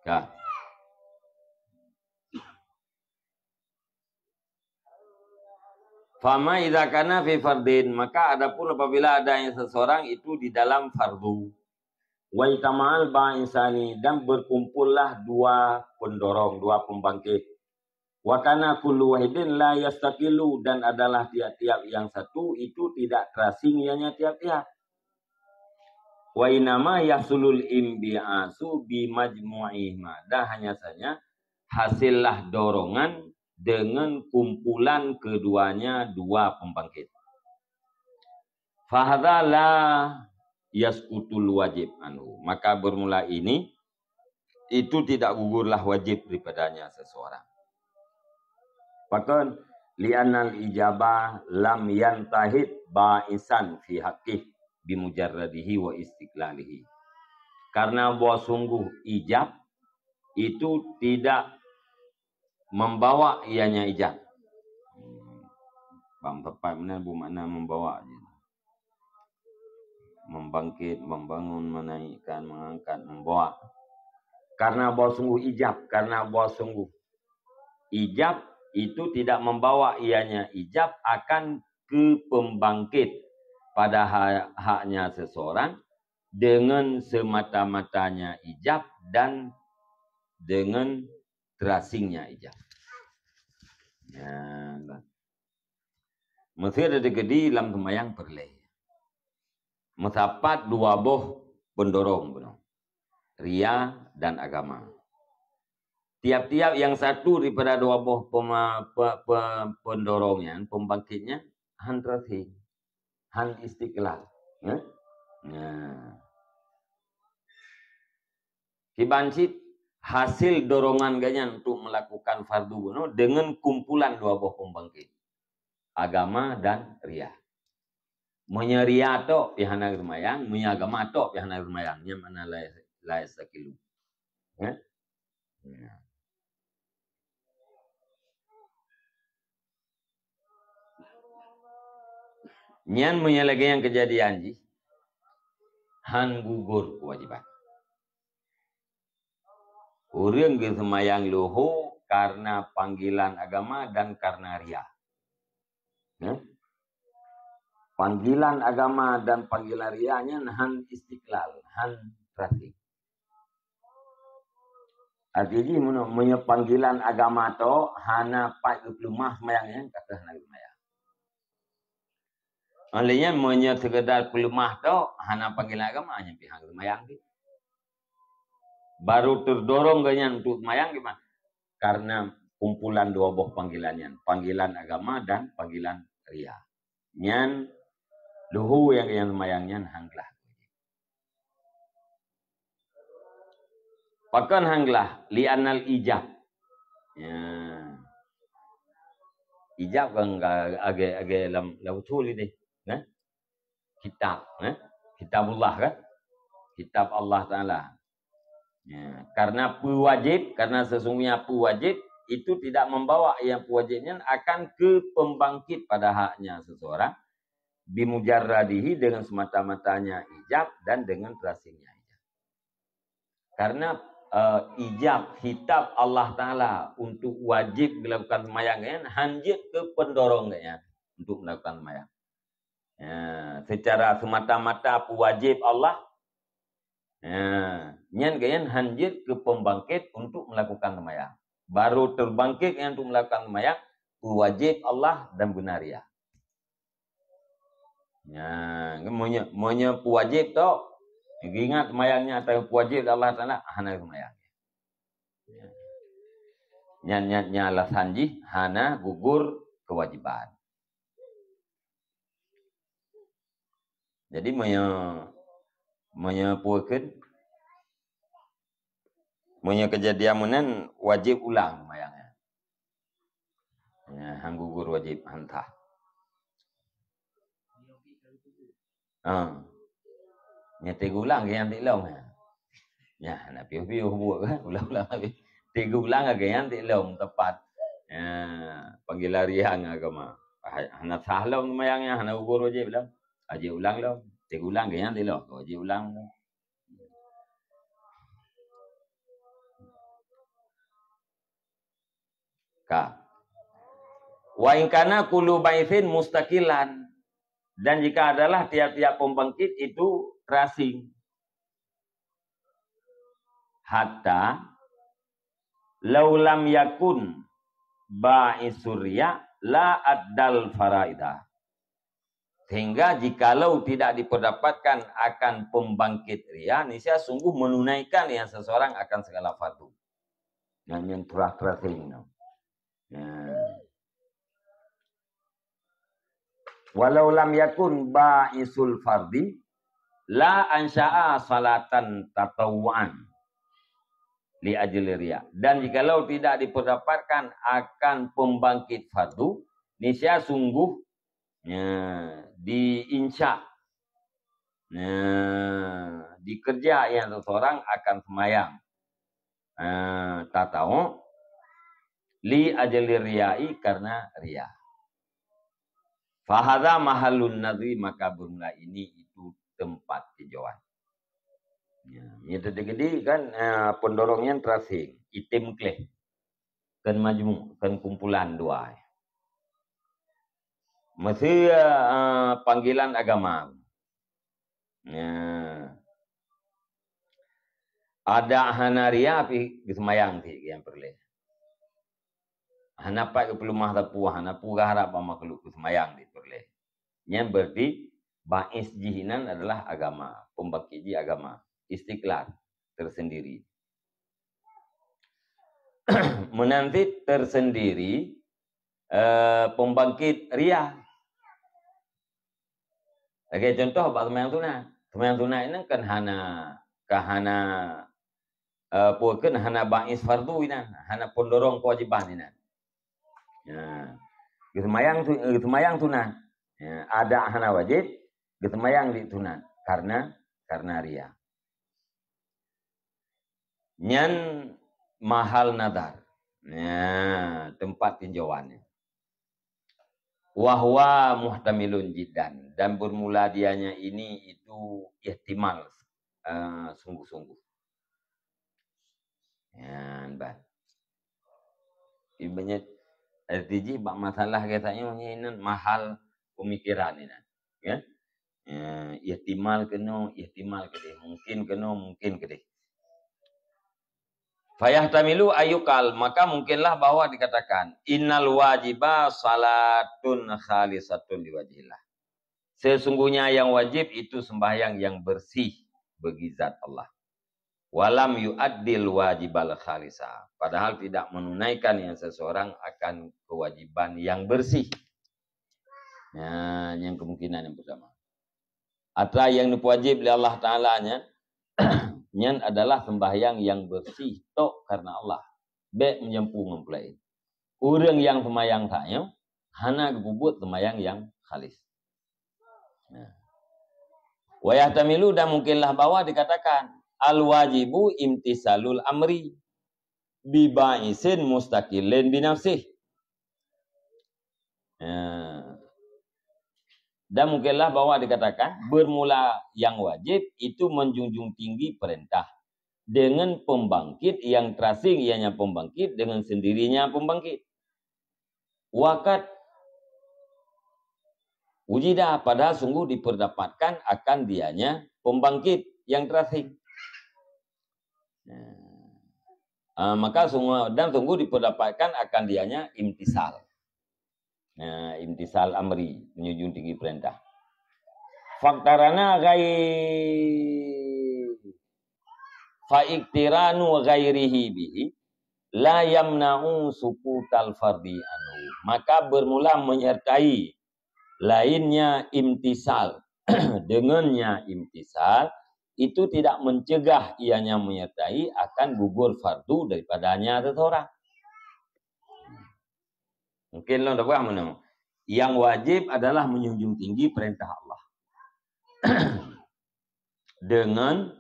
Ya. Fama idza kana fi fardin, maka adapun apabila ada yang seseorang itu di dalam fardu. Wa itamal ba insani, dan berkumpullah dua pendorong, dua pembangkit. Wa kana kullu wahidin la yastaqilu, dan adalah tiap-tiap yang satu itu tidak terasing ianya tiap-tiap. Wa inama yasulul imbi'asu bi majmu'ihima, dan hanya saja hasillah dorongan dengan kumpulan keduanya dua pembangkit. Fahadha la yasqutul wajib anhu, maka bermula ini itu tidak gugurlah wajib daripadanya seseorang. Bahkan li'annal ijabah lam yantahid ba'isan fi haqqih bimujarradihi wa istiqlalihi. Karena bahwa sungguh ijab itu tidak membawa ianya ijab. Bang tepat benar bermakna membawa. Membangkit, membangun, menaikkan, mengangkat, membawa. Karena bahwa sungguh ijab, karena bahwa sungguh ijab itu tidak membawa ianya ijab akan ke pembangkit pada haknya seseorang dengan semata-matanya ijab dan dengan terasingnya ijab. Ya, mesti ada degedi dalam semayang perleh. Mesapat dua boh pendorong, ria dan agama. Tiap-tiap yang satu daripada dua boh pendorongnya, pembangkitnya, han terasing, han istiqlal. Ya? Nah. Kibancit hasil dorongan ganyan untuk melakukan fardu dengan kumpulan dua buah pembangkit, agama dan ria. Menyeria to pihana semayang, menyagama to pihana semayang, nya mana la sakilu. Ya? Ya. Nyan menyelagi yang kejadian ji, han gugur kewajiban. Orang ke semayang luhu karena panggilan agama dan karena ria. Ya? Panggilan agama dan panggilan rianya han istiqlal, han terasing. Artinya punya panggilan agama to hana pat pelumah semayangnya kata hana semayang. Olehnya punya sekedar pelumah to hana panggilan agama hanya pihak semayang. Baru terdorong ganyan untuk semayang gimana? Karena kumpulan dua buah panggilannya, panggilan agama dan panggilan ria. Nyan luhu yang semayangnya hanglah. Pakan hanglah li'anal ijab. Ya. Ijab kan agak lautul ini, kan? Kitab, kan? Kitabullah kan? Kitab Allah Taala. Ya. Karena pewajib, karena sesungguhnya pewajib itu tidak membawa yang pewajibnya akan ke pembangkit pada haknya seseorang bimujarradihi dengan semata-matanya ijab dan dengan terasingnya ijab. Karena ijab hitab Allah Ta'ala untuk wajib melakukan semayang hanjit ke pendorongnya untuk melakukan semayang. Ya, secara semata-mata wajib Allah nyan gayan hanjit ke pembangkit untuk melakukan semayang. Baru terbangkit yang untuk melakukan semayang wajib Allah dan benaria. Ya, monya wajib tu ingat semayangnya atau wajib Allah Taala hana semayang. Nyan alasan ji hana gugur kewajiban. Jadi menyepuakan kejadian menan wajib ulang semayangnya. Ya, hang gugur wajib hantah. Tiga ulang ke yang tiklong. Ya, nak piu-piu buat kan. Ulang-ulang habis. 3 ulang ke yang tiklong tepat. Panggilan riang agama. Hana sahlong semayangnya, hana gugur wajib lah. Wajib ulang lah. 3 ulang ke yang tiklong. Wajib ulang lah. Wa in kana kullu baithin mustaqilan, dan jika adalah tiap-tiap pembangkit itu terasing. Hatta laulam yakun ba'isurya la addal faraidah. Sehingga jikalau tidak diperdapatkan akan pembangkit ria, niscaya sungguh menunaikan yang seseorang akan segala fardu. Yang terasing. Walau lam yakun ba'isul fardi la ansya'a salatan tatawu'an li ajli riya. Dan jikalau tidak diperdapatkan akan pembangkit fardu, niscaya sungguh diinsya, dikerja yang seseorang akan semayang tatawu li ajli riyai karena riya. Fahadha mahallun nadhi, maka bermula ini itu tempat tinjauan. Ya, tadi kan pendorongnya terasing, itim kleh, kan majmu, kan kumpulan dua. Masih panggilan agama. Ya. Ada hanaria api semayang ti yang perle. Hanapai ke pelumah tapu hanapu harap makhluk semayang di perle. Yang berarti bais jihinan adalah agama, pembangkit agama, istiqlal tersendiri. Menanti tersendiri pembangkit ria. Lagi contoh bab semayang tunai. Semayang tunai ini kan hana puakeun hana bais fardu ina, hana pendorong kewajiban ina. Ya. Semayang tunai. Ya, ada hana wajib, semayang di tunai karena ria. Nyan mahal nadar. Ya, tempat tinjauannya. Wahwa muhtamilun jiddan, dan bermula dianya ini itu ihtimal sungguh-sungguh. Ya, mbak. Ibarat RTG bak masalah katanya ini mahal pemikiran ini. Ya. Ihtimal kena, mungkin kena, mungkin kena. Fayahtamilu ayukal, maka mungkinlah bahwa dikatakan innal wajiba salatun khalisatun liwajhillah. Sesungguhnya yang wajib itu sembahyang yang bersih bagi zat Allah. Walam yu'addil wajibal khalisa. Padahal tidak menunaikan yang seseorang akan kewajiban yang bersih. Nah, yang kemungkinan yang pertama. Atau yang wajib oleh Allah Ta'ala-nya nyan adalah sembahyang yang bersih tok karena Allah. Be menyempuh mempelai. Orang yang sembahyang tanya, hana gebubut sembahyang yang khalis. Nah. Wa yahtamilu, dan mungkinlah bahwa dikatakan al-wajibu imtisalul amri bibaisin mustaqillin binafsih. Dan mungkinlah bahwa dikatakan bermula yang wajib itu menjunjung tinggi perintah dengan pembangkit yang terasing, ianya pembangkit dengan sendirinya pembangkit. Wakat wujidah, padahal sungguh diperdapatkan akan dianya pembangkit yang terasing. Maka sungguh diperdapatkan akan dianya imtisal. Imtisal amri, menjunjung tinggi perintah. Faktarana fa'iktiranu ghairihi bihi la yamna'u sukutal fardi anhu. Maka bermula menyertai lainnya imtisal. Dengannya imtisal itu tidak mencegah ianya menyertai akan gugur fardu daripadanya seseorang. Mungkin lo dapat mana? Yang wajib adalah menjunjung tinggi perintah Allah. Dengan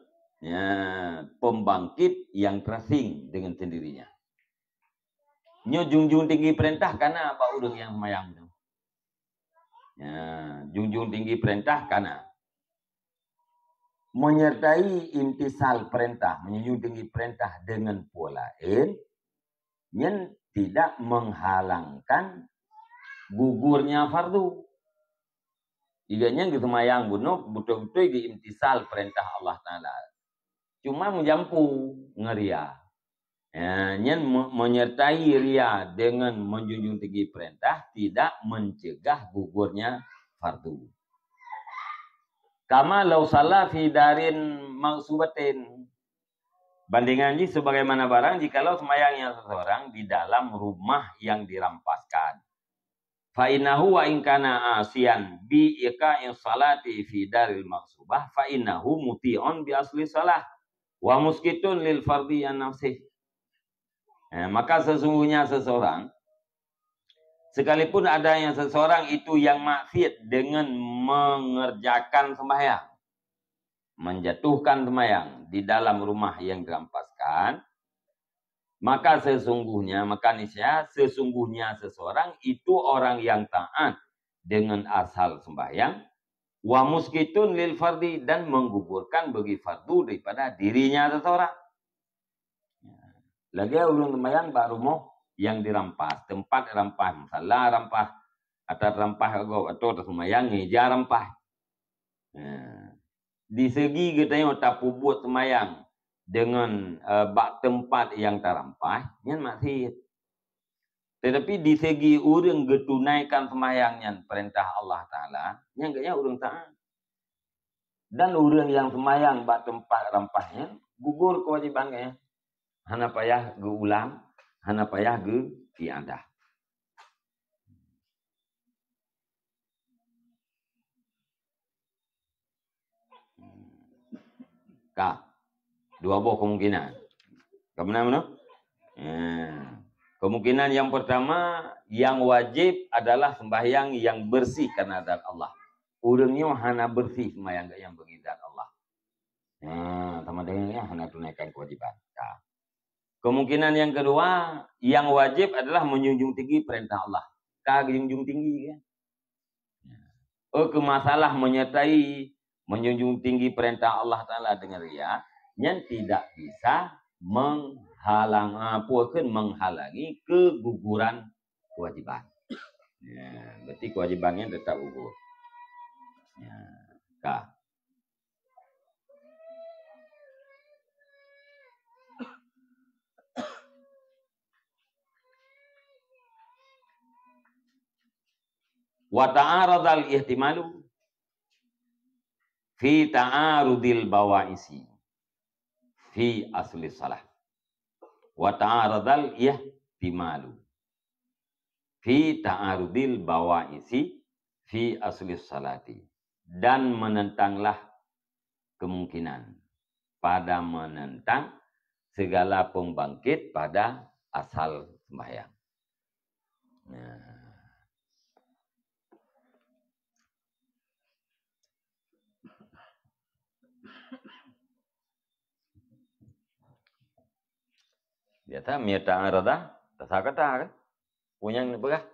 pembangkit yang terasing dengan sendirinya. Junjung tinggi perintah karena apa udang yang semayang itu. Junjung tinggi perintah karena menyertai imtisal perintah, menjunjung tinggi perintah dengan pola lain yang tidak menghalangkan gugurnya fardu. Iganya gitu mayang bunuh betul-betul diimtisal perintah Allah Ta'ala. Cuma menjampu ngeria. Yang menyertai ria dengan menjunjung tinggi perintah tidak mencegah gugurnya fardu. Kama law shalla fi darin maqsubatin. Bandingan ini sebagaimana barang jikalau semayangnya seseorang di dalam rumah yang dirampaskan. Fa innahu wa in kana asiyan bi iqa'is salati fi daril maqsubah fa innahu muti'un bi asli salah wa muskitun lil fardhi an nafsih. Maka sesungguhnya seseorang sekalipun adanya seseorang itu yang maksiat dengan mengerjakan sembahyang, menjatuhkan sembahyang di dalam rumah yang dirampaskan, maka sesungguhnya seseorang itu orang yang taat dengan asal sembahyang, wa muskitun lil fardhi, dan menggugurkan bagi fardu daripada dirinya seseorang. Lagi ulun sembahyang baru mau yang dirampas, tempat rampas, salah rampas, atau rampas atau sembahyang ngeja rampas. Di segi kita yang tak buat sembahyang dengan bak tempat yang terampas, nyan maksiat. Tetapi di segi orang getunaikan sembahyangnya perintah Allah Ta'ala, yang kaya orang taat. Dan orang yang sembahyang bak tempat rampasnya, gugur kewajibannya. Hana payah ge ulang, hana payah ge tiadah. Kak, dua buah kemungkinan. Kau benar mana? Kemungkinan yang pertama, yang wajib adalah sembahyang yang bersih karena zat Allah. Urangnya hana bersih sembahyang yang bagi zat Allah. Sama dengannya hana tunaikan kewajiban. Nah. Kemungkinan yang kedua, yang wajib adalah menjunjung tinggi perintah Allah. Junjung tinggi kan? Ke masalah menyertai menjunjung tinggi perintah Allah Ta'ala dengan riya, yang tidak bisa menghalangi keguguran kewajiban. Ya, berarti kewajibannya tetap gugur. Ya, kah. Wa ta'aradal ihtimalu fi ta'arudil bawaisi fi asli salah. Wa ta'aradal ihtimalu fi ta'arudil bawaisi fi asli salati. Dan menentanglah kemungkinan pada menentang segala pembangkit pada asal sembahyang. Nah. Dia tak miyata arada, tak kata kan? Punya yang berah.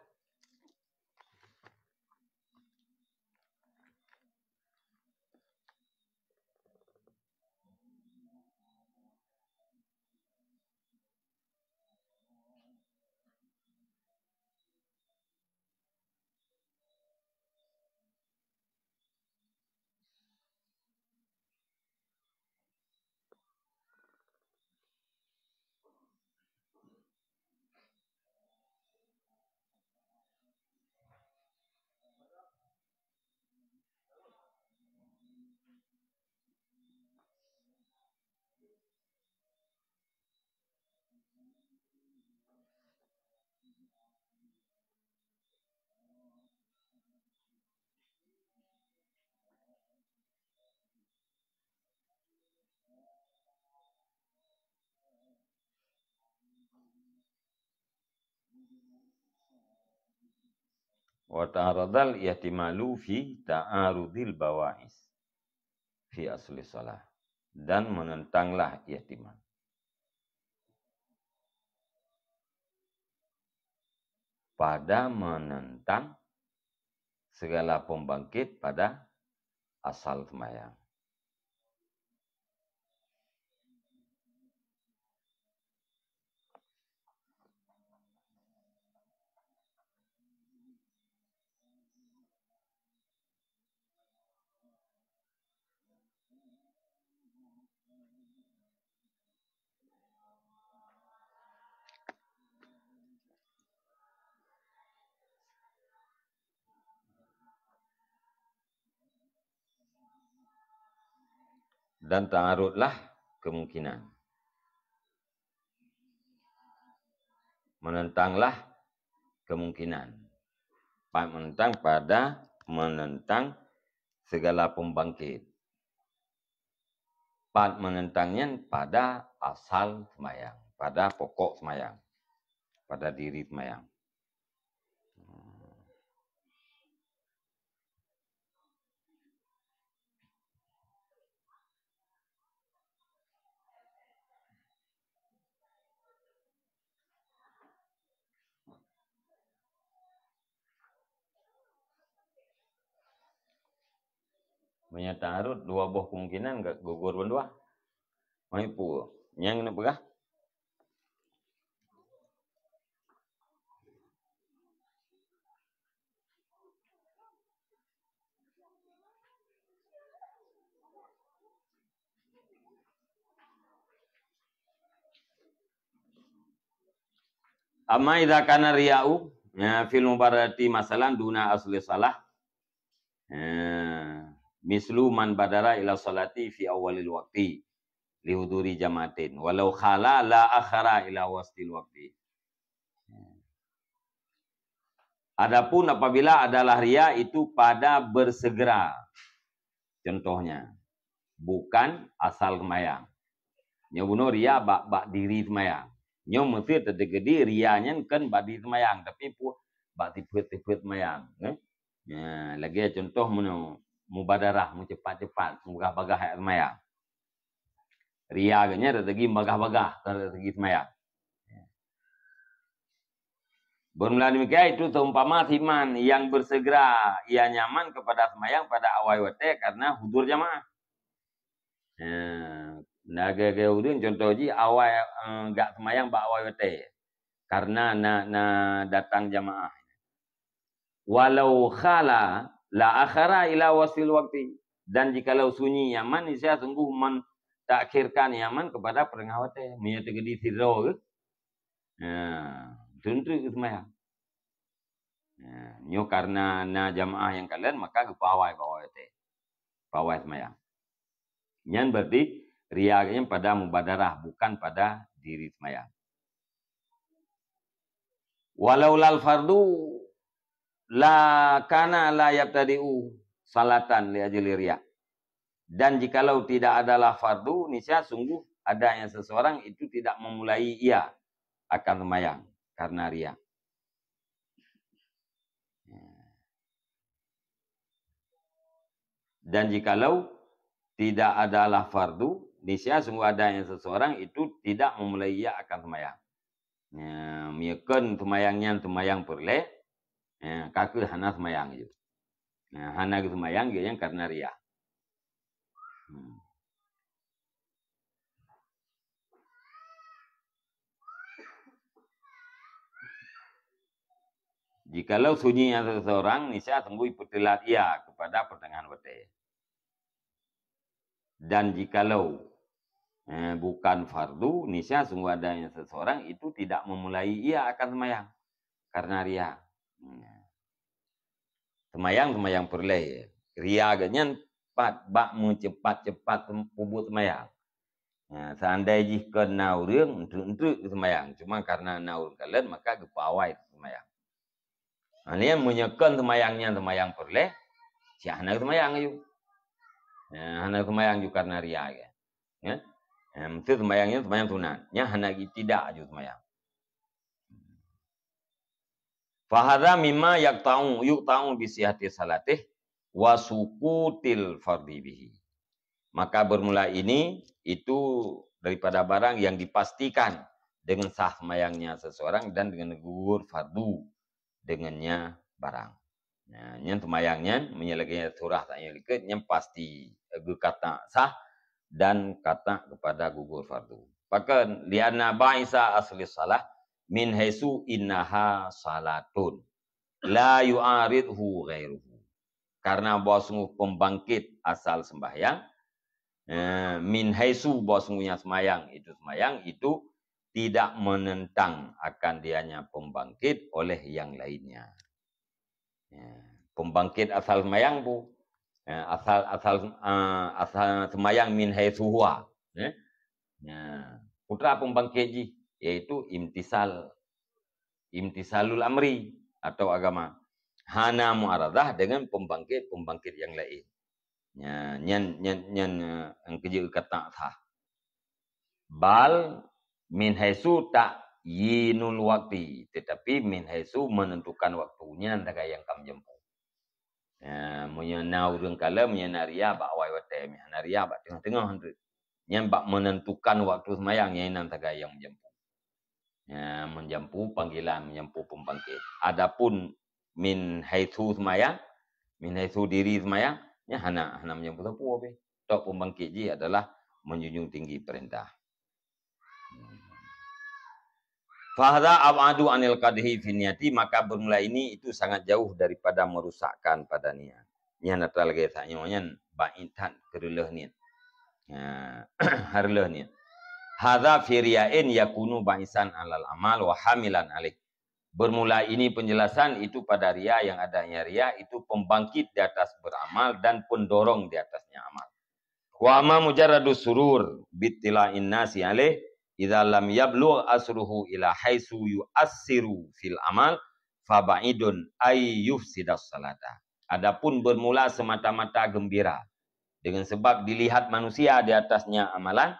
Wa ta'aradal ihtimalu fi ta'arudil bawais fi asli salah. Dan menentanglah ihtimal pada menentang segala pembangkit pada asal sembahyang. Dan ta'arudlah kemungkinan. Menentanglah kemungkinan. Menentang pada menentang segala pembangkit. Menentangnya pada asal sembahyang, pada pokok sembahyang, pada diri sembahyang. Banyak ta'arud, dua buah kemungkinan enggak gugur berdua. Maipu, yang nak berah? Amma idza kana riya'u fil mubadarati masalan duna asli salah mislu man badara ila salati fi awalil waqti lihuduri jamaatin walau khala la akhara ila wastil waqti. Adapun apabila adalah riya itu pada bersegera, contohnya bukan asal semayang. Nyo bunuh riya bak diri semayang. Nyo mesti tergedi rianya kan bak diri semayang, tapi pu bak tipet-tipet semayang. Lagi contoh mubadarah, mu cepat-cepat, bagah-bagah semayang. Ria nya tergedi bagah-bagah tergedi semayang. Bermula demikian itu seumpama siman yang bersegera ia nyaman kepada semayang pada awal waktu karena hudur jamaah. Naga kemudian contoh ji awal enggak semayang ba awal waktu karena datang jamaah. Walau khala la akhara ila wasil waktu, dan jikalau sunyi nyaman saya sungguh mentakhirkan nyaman kepada perengah waktu. Menyatu di sirro. Tentu semayang. Nyo karena jamaah yang kalian maka ke pawai waktu. Pawai semayang. Yang berarti riaknya pada mubadarah bukan pada diri semayang. Walau lal fardu la kana la yabtadi'u salatan li ajli riya. Dan jikalau tidak adalah fardu, niscaya sungguh adanya seseorang itu tidak memulai ia akan semayang karena riya. Dan jikalau tidak adalah fardu, niscaya sungguh adanya seseorang itu tidak memulai ia akan semayang. Miakan semayangnya semayang perle, kaki hana semayang itu. Hana semayang dia yang karena riya. Jikalau sunyinya seseorang, niscaya sungguh pertelat ia kepada pertengahan waktu. Dan jikalau bukan fardu, niscaya sungguh adanya seseorang itu tidak memulai ia akan semayang karena riya. Semayang perleh. Riya ganyan bak mencepat-cepat pubut semayang. Seandainya jika naurung untuk semayang, cuma karena naur kalian maka gepawai semayang. Kalian menyekan semayangnya semayang perleh, si anak semayang ayu. Anak semayang juga karena riya ya. Mesti semayangnya semayang sunat. Nya anak tidak aja semayang. Fahadha mimma yuqta'u bi sihhati salatih wa suqutil fardhi bihi. Maka bermula ini itu daripada barang yang dipastikan dengan sah semayangnya seseorang dan dengan gugur fardu dengannya barang. Yang semayangnya menyelesaikan surah tak nyelikat yang pasti kata sah dan kata kepada gugur fardu. Bahkan lianna ba'isa asli salah min haisu innaha salatun la yu'aridhu ghairuhu. Karena bahwa pembangkit asal sembahyang min haisu bahwa semayang itu tidak menentang akan dianya pembangkit oleh yang lainnya. Pembangkit asal semayang bu asal semayang min haitsu huwa. Putra pembangkit ji yaitu imtisalul amri atau agama. Hana mu'aradah dengan pembangkit yang lain. Nyan kerja kata sah. Bal min haitsu ta'yinul waqti, tetapi min haitsu menentukan waktunya antara yang kam jemput. Menyenau rengkala menyenaria bak awal waktu, menyenaria bak tengah-tengah hantu. Yang bak menentukan waktu semayang yang antara yang menjemput. Menjemput panggilan, menjemput pembangkit. Adapun min haitsu semayang, min haitsu diri semayang, ya hana menjemput apa be. Tok pembangkit ji adalah menjunjung tinggi perintah. Fahadha ab'adu anil qadhi fi niyati, maka bermula ini itu sangat jauh daripada merusakkan pada niat. Nya natal ge sa nyonya baitan kereleh niat. Harleh niat. Hadza fi riya'in yakunu ba'isan 'alal amal wa hamilan 'alaih. Bermula ini penjelasan itu pada ria, yang adanya ria itu pembangkit di atas beramal dan pendorong di atasnya amal. Wa amma mujarradus surur bittila'in nasi 'alaih idza lam yablugh asruhu ila haitsu yu'assiru fil amal fa ba'idun ay yufsidas salata. Adapun bermula semata-mata gembira dengan sebab dilihat manusia di atasnya amalan,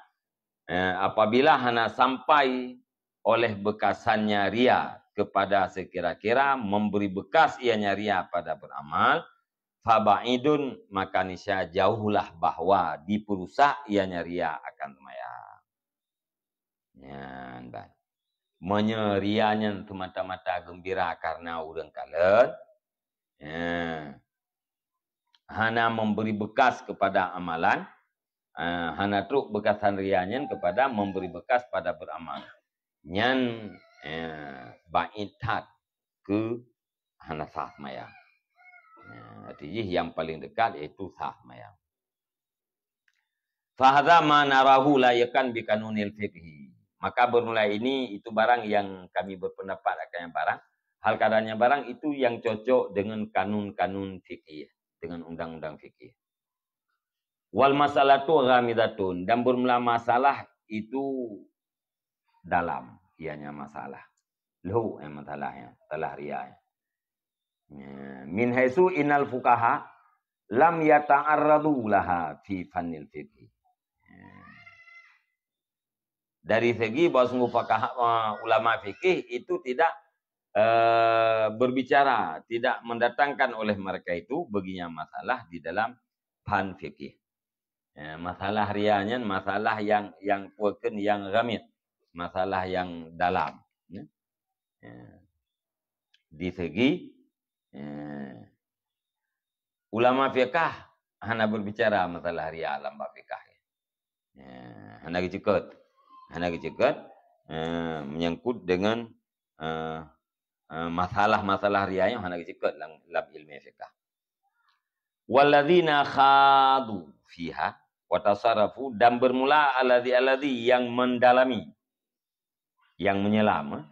apabila hana sampai oleh bekasannya ria kepada sekira-kira memberi bekas ianya ria pada beramal, fabaidun maka niscaya jauhlah bahwa diperusak ianya ria akan semayang. Ya, menyerianya semata-mata gembira karena urang kalen, hana memberi bekas kepada amalan, hana truk bekasan rianya kepada memberi bekas pada beramal. Nyan baitat ke hana sah semayang. Artinya yang paling dekat iaitu sah semayang. Fahadha ma narahu layakan bikanunil fiqhi. Maka bermula ini itu barang yang kami berpendapat akan yang barang. Hal keadaannya barang itu yang cocok dengan kanun-kanun fikih, dengan undang-undang fikih. Wal masalatu ghamidatun, dan bermula masalah itu dalam, ianya masalah. Lahu masalahnya, salah riaya. Min haitsu innal fuqaha lam yata'arradu laha fi fannil fiqh. Dari segi bahwa sungguh ulama fikih itu tidak berbicara, tidak mendatangkan oleh mereka itu baginya masalah di dalam fan fikih. Masalah rianya, masalah yang puaken, yang ghamid, masalah yang dalam. Di segi ulama fikih hanya berbicara masalah ria dalam bab fikih. Hanya dicekut menyangkut dengan masalah-masalah ria yang hanya dicekut dalam ilmu fikih. Walladzina khadu fiha wa tasarrafu, dan bermula alladzi yang mendalami, yang menyelam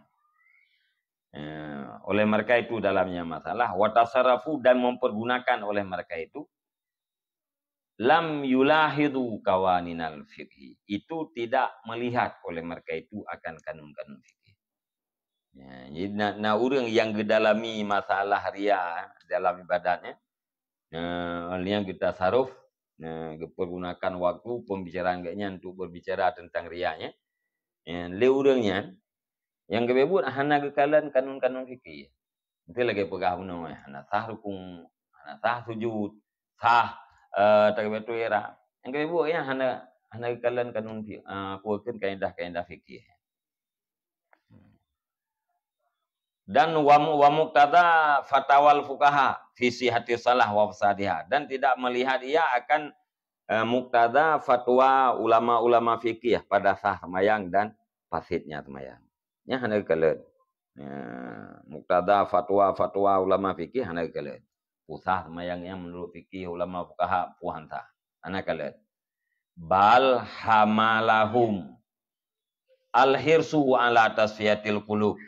oleh mereka itu dalamnya masalah, wa tasarrafu, dan mempergunakan oleh mereka itu, lam yulahidu kawaninal fiqhi, itu tidak melihat oleh mereka itu akan kanun-kanun fikih. Jadi orang yang gedalami masalah ria dalam ibadatnya, yang kita saruf, pergunakan waktu pembicaraan kayaknya untuk berbicara tentang rianya, le orangnya yang kebebut hana kekalan kanun-kanun fikih. Nanti lagi pegah benar, hana sah rukun, hana sah sujud, sah tak era. Yang kebebut ya hana kekalan kanun puakeun kaedah-kaedah fikih. Dan wa muqtada fatawal fuqaha fi sihhati salah wa fasadiha, dan tidak melihat ia akan muqtada fatwa ulama-ulama fikih pada sah semayang dan fasidnya semayang. Nya hana kekalan. Muqtada fatwa ulama fikih hana kekalan. Pusah semayangnya menurut fikih ulama fuqaha puhan sah. Hana kekalan. Bal hamalahum al-hirsu ala tasfiyatil qulub.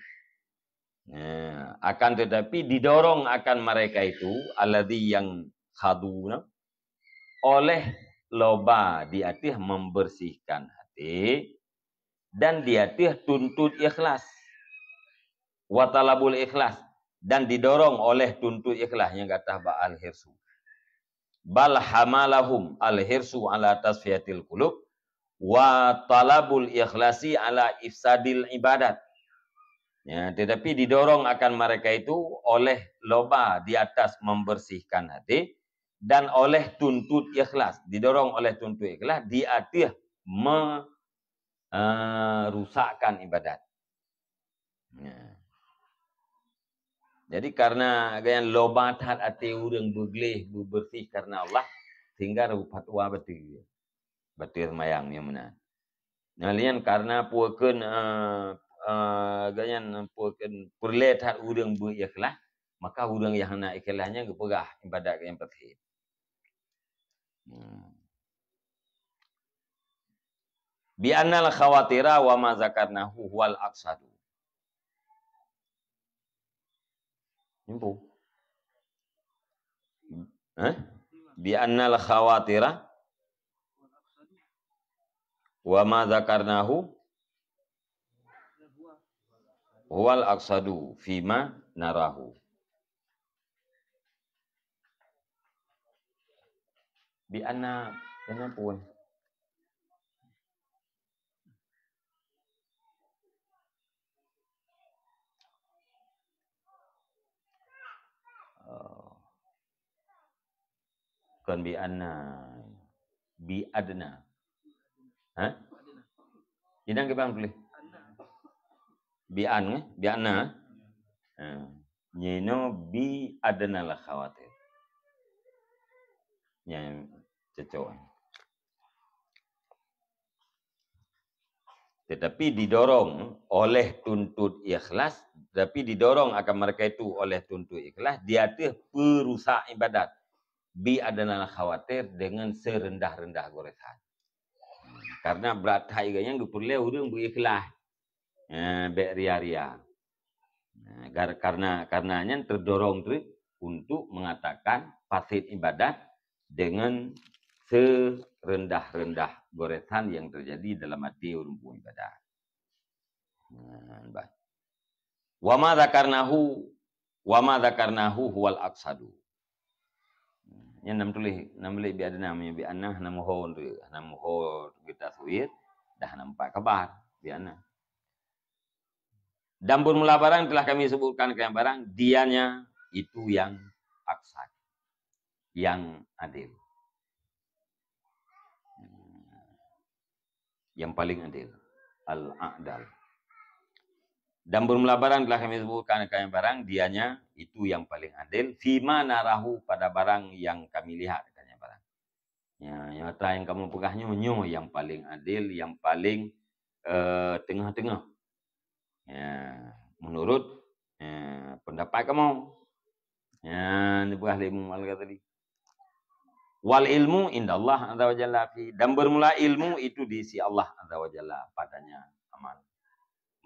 Akan tetapi didorong akan mereka itu alladzi yang khaduna oleh loba diatih membersihkan hati, dan diatih tuntut ikhlas, wa talabul ikhlas, dan didorong oleh tuntut ikhlas yang kata ba'al hirsu. Bal hamalahum al hirsu ala tasfiyatil qulub wa talabul ikhlasi ala ifsadil ibadat. Tetapi didorong akan mereka itu oleh loba di atas membersihkan hati, dan oleh tuntut ikhlas, didorong oleh tuntut ikhlas di atas merusakkan ibadat. Jadi karena gaya loba tat hati orang begleh bersih karena Allah, sehingga fatwa betul semayang yang mana. Nalian karena puakeun ganyan puakeun perlehat urang berikhlas, maka urang yang hana ikhlasnya gepegah ibadat yang bersih. Bi annal khawatira wa ma zakarnahu wal aqsadu. Nyempu. Bi annal khawatira wa ma zakarnahu wal aqsadu fima narahu. Bi anna kenapa? Bukan bi anna, bi adna. Hah? Ini ke bang tulis. Bi an, bi anna. Nyeno bi adna lah khawatir. Yang cocok. Tetapi didorong oleh tuntut ikhlas, tapi didorong akan mereka itu oleh tuntut ikhlas, dia tu perusak ibadat. Bi adna lah khawatir dengan serendah-rendah goresan. Karena berat harganya gupulnya urang berikhlas. Bek ria-ria. Karenanya terdorong terus untuk mengatakan fasid ibadat dengan serendah-rendah goresan yang terjadi dalam hati orang ibadat. Wa ma dzakarnahu huwal aqsadu. Yang nam tulis bi adna bi anna nam ho kita suit dah nampak kabar bi anna. Dan bermula barang telah kami sebutkan ke yang barang, dianya itu yang aksad, yang adil. Yang paling adil. Al-a'dal. Dan bermula barang telah kami sebutkan ke yang barang, dianya itu yang paling adil. Fima narahu pada barang yang kami lihat. Katanya barang. Nyata yang kamu pegahnya, yang paling adil, yang paling tengah-tengah. Menurut pendapat kamu. Ini buah ilmu al tadi. Wal ilmu indallah azza wa jalla fi. Dan bermula ilmu itu di sisi Allah azza wa jalla padanya amal.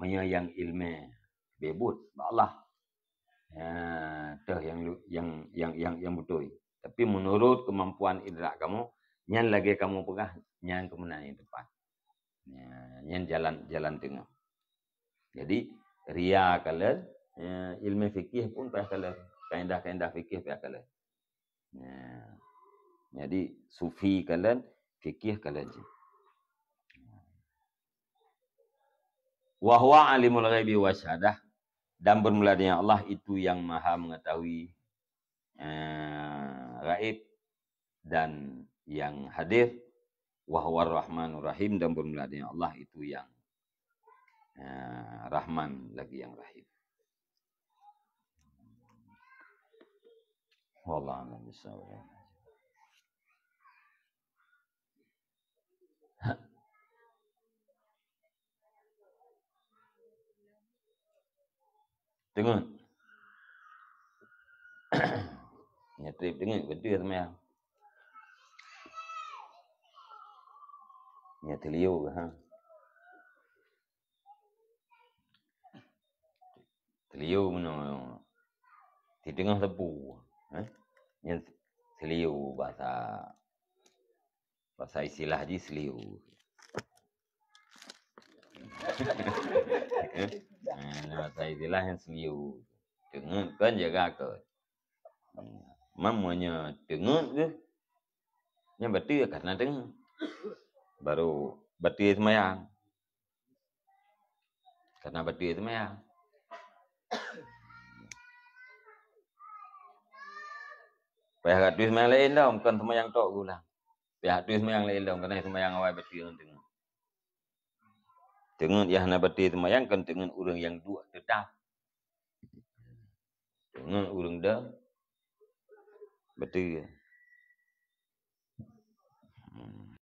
Yang ilmu bebut Allah. Yang betul. Tapi menurut kemampuan idrak kamu, yang lagi kamu pegah, yang kemenangan yang tepat. Yang jalan tengah. Jadi ria kalian, ilmu fikih pun payah kalian, kaedah fikih payah kalian. Jadi sufi kalian, fikih kalian. Wa huwa alimul ghaibi wasyahadah, dan bermula dengan Allah itu yang maha mengetahui gaib dan yang hadir. Wa huwa rahmanur rahim, dan bermula dengan Allah itu yang Rahman lagi yang Rahim. Wallahu a'lam bishawab. Tengok. Ya trip tengok betul teman. Ya teliu ha. Teliu mana? Di tengah tebu. Yang seliu bahasa istilah je seliu. Bahasa istilah yang seliu. Dengar kan jaga ke. Mamanya dengar ke. Yang betul karena dengar. Baru betul semayang. Karena betul semayang. Pihak kat tu semayang lain dah, bukan semayang tok gula. Pihak tu semayang lain dah, kerana semayang awal betul yang tengok. Tengok yang nak betul semayang kan tengok orang yang dua tetap. Tengok orang dah betul.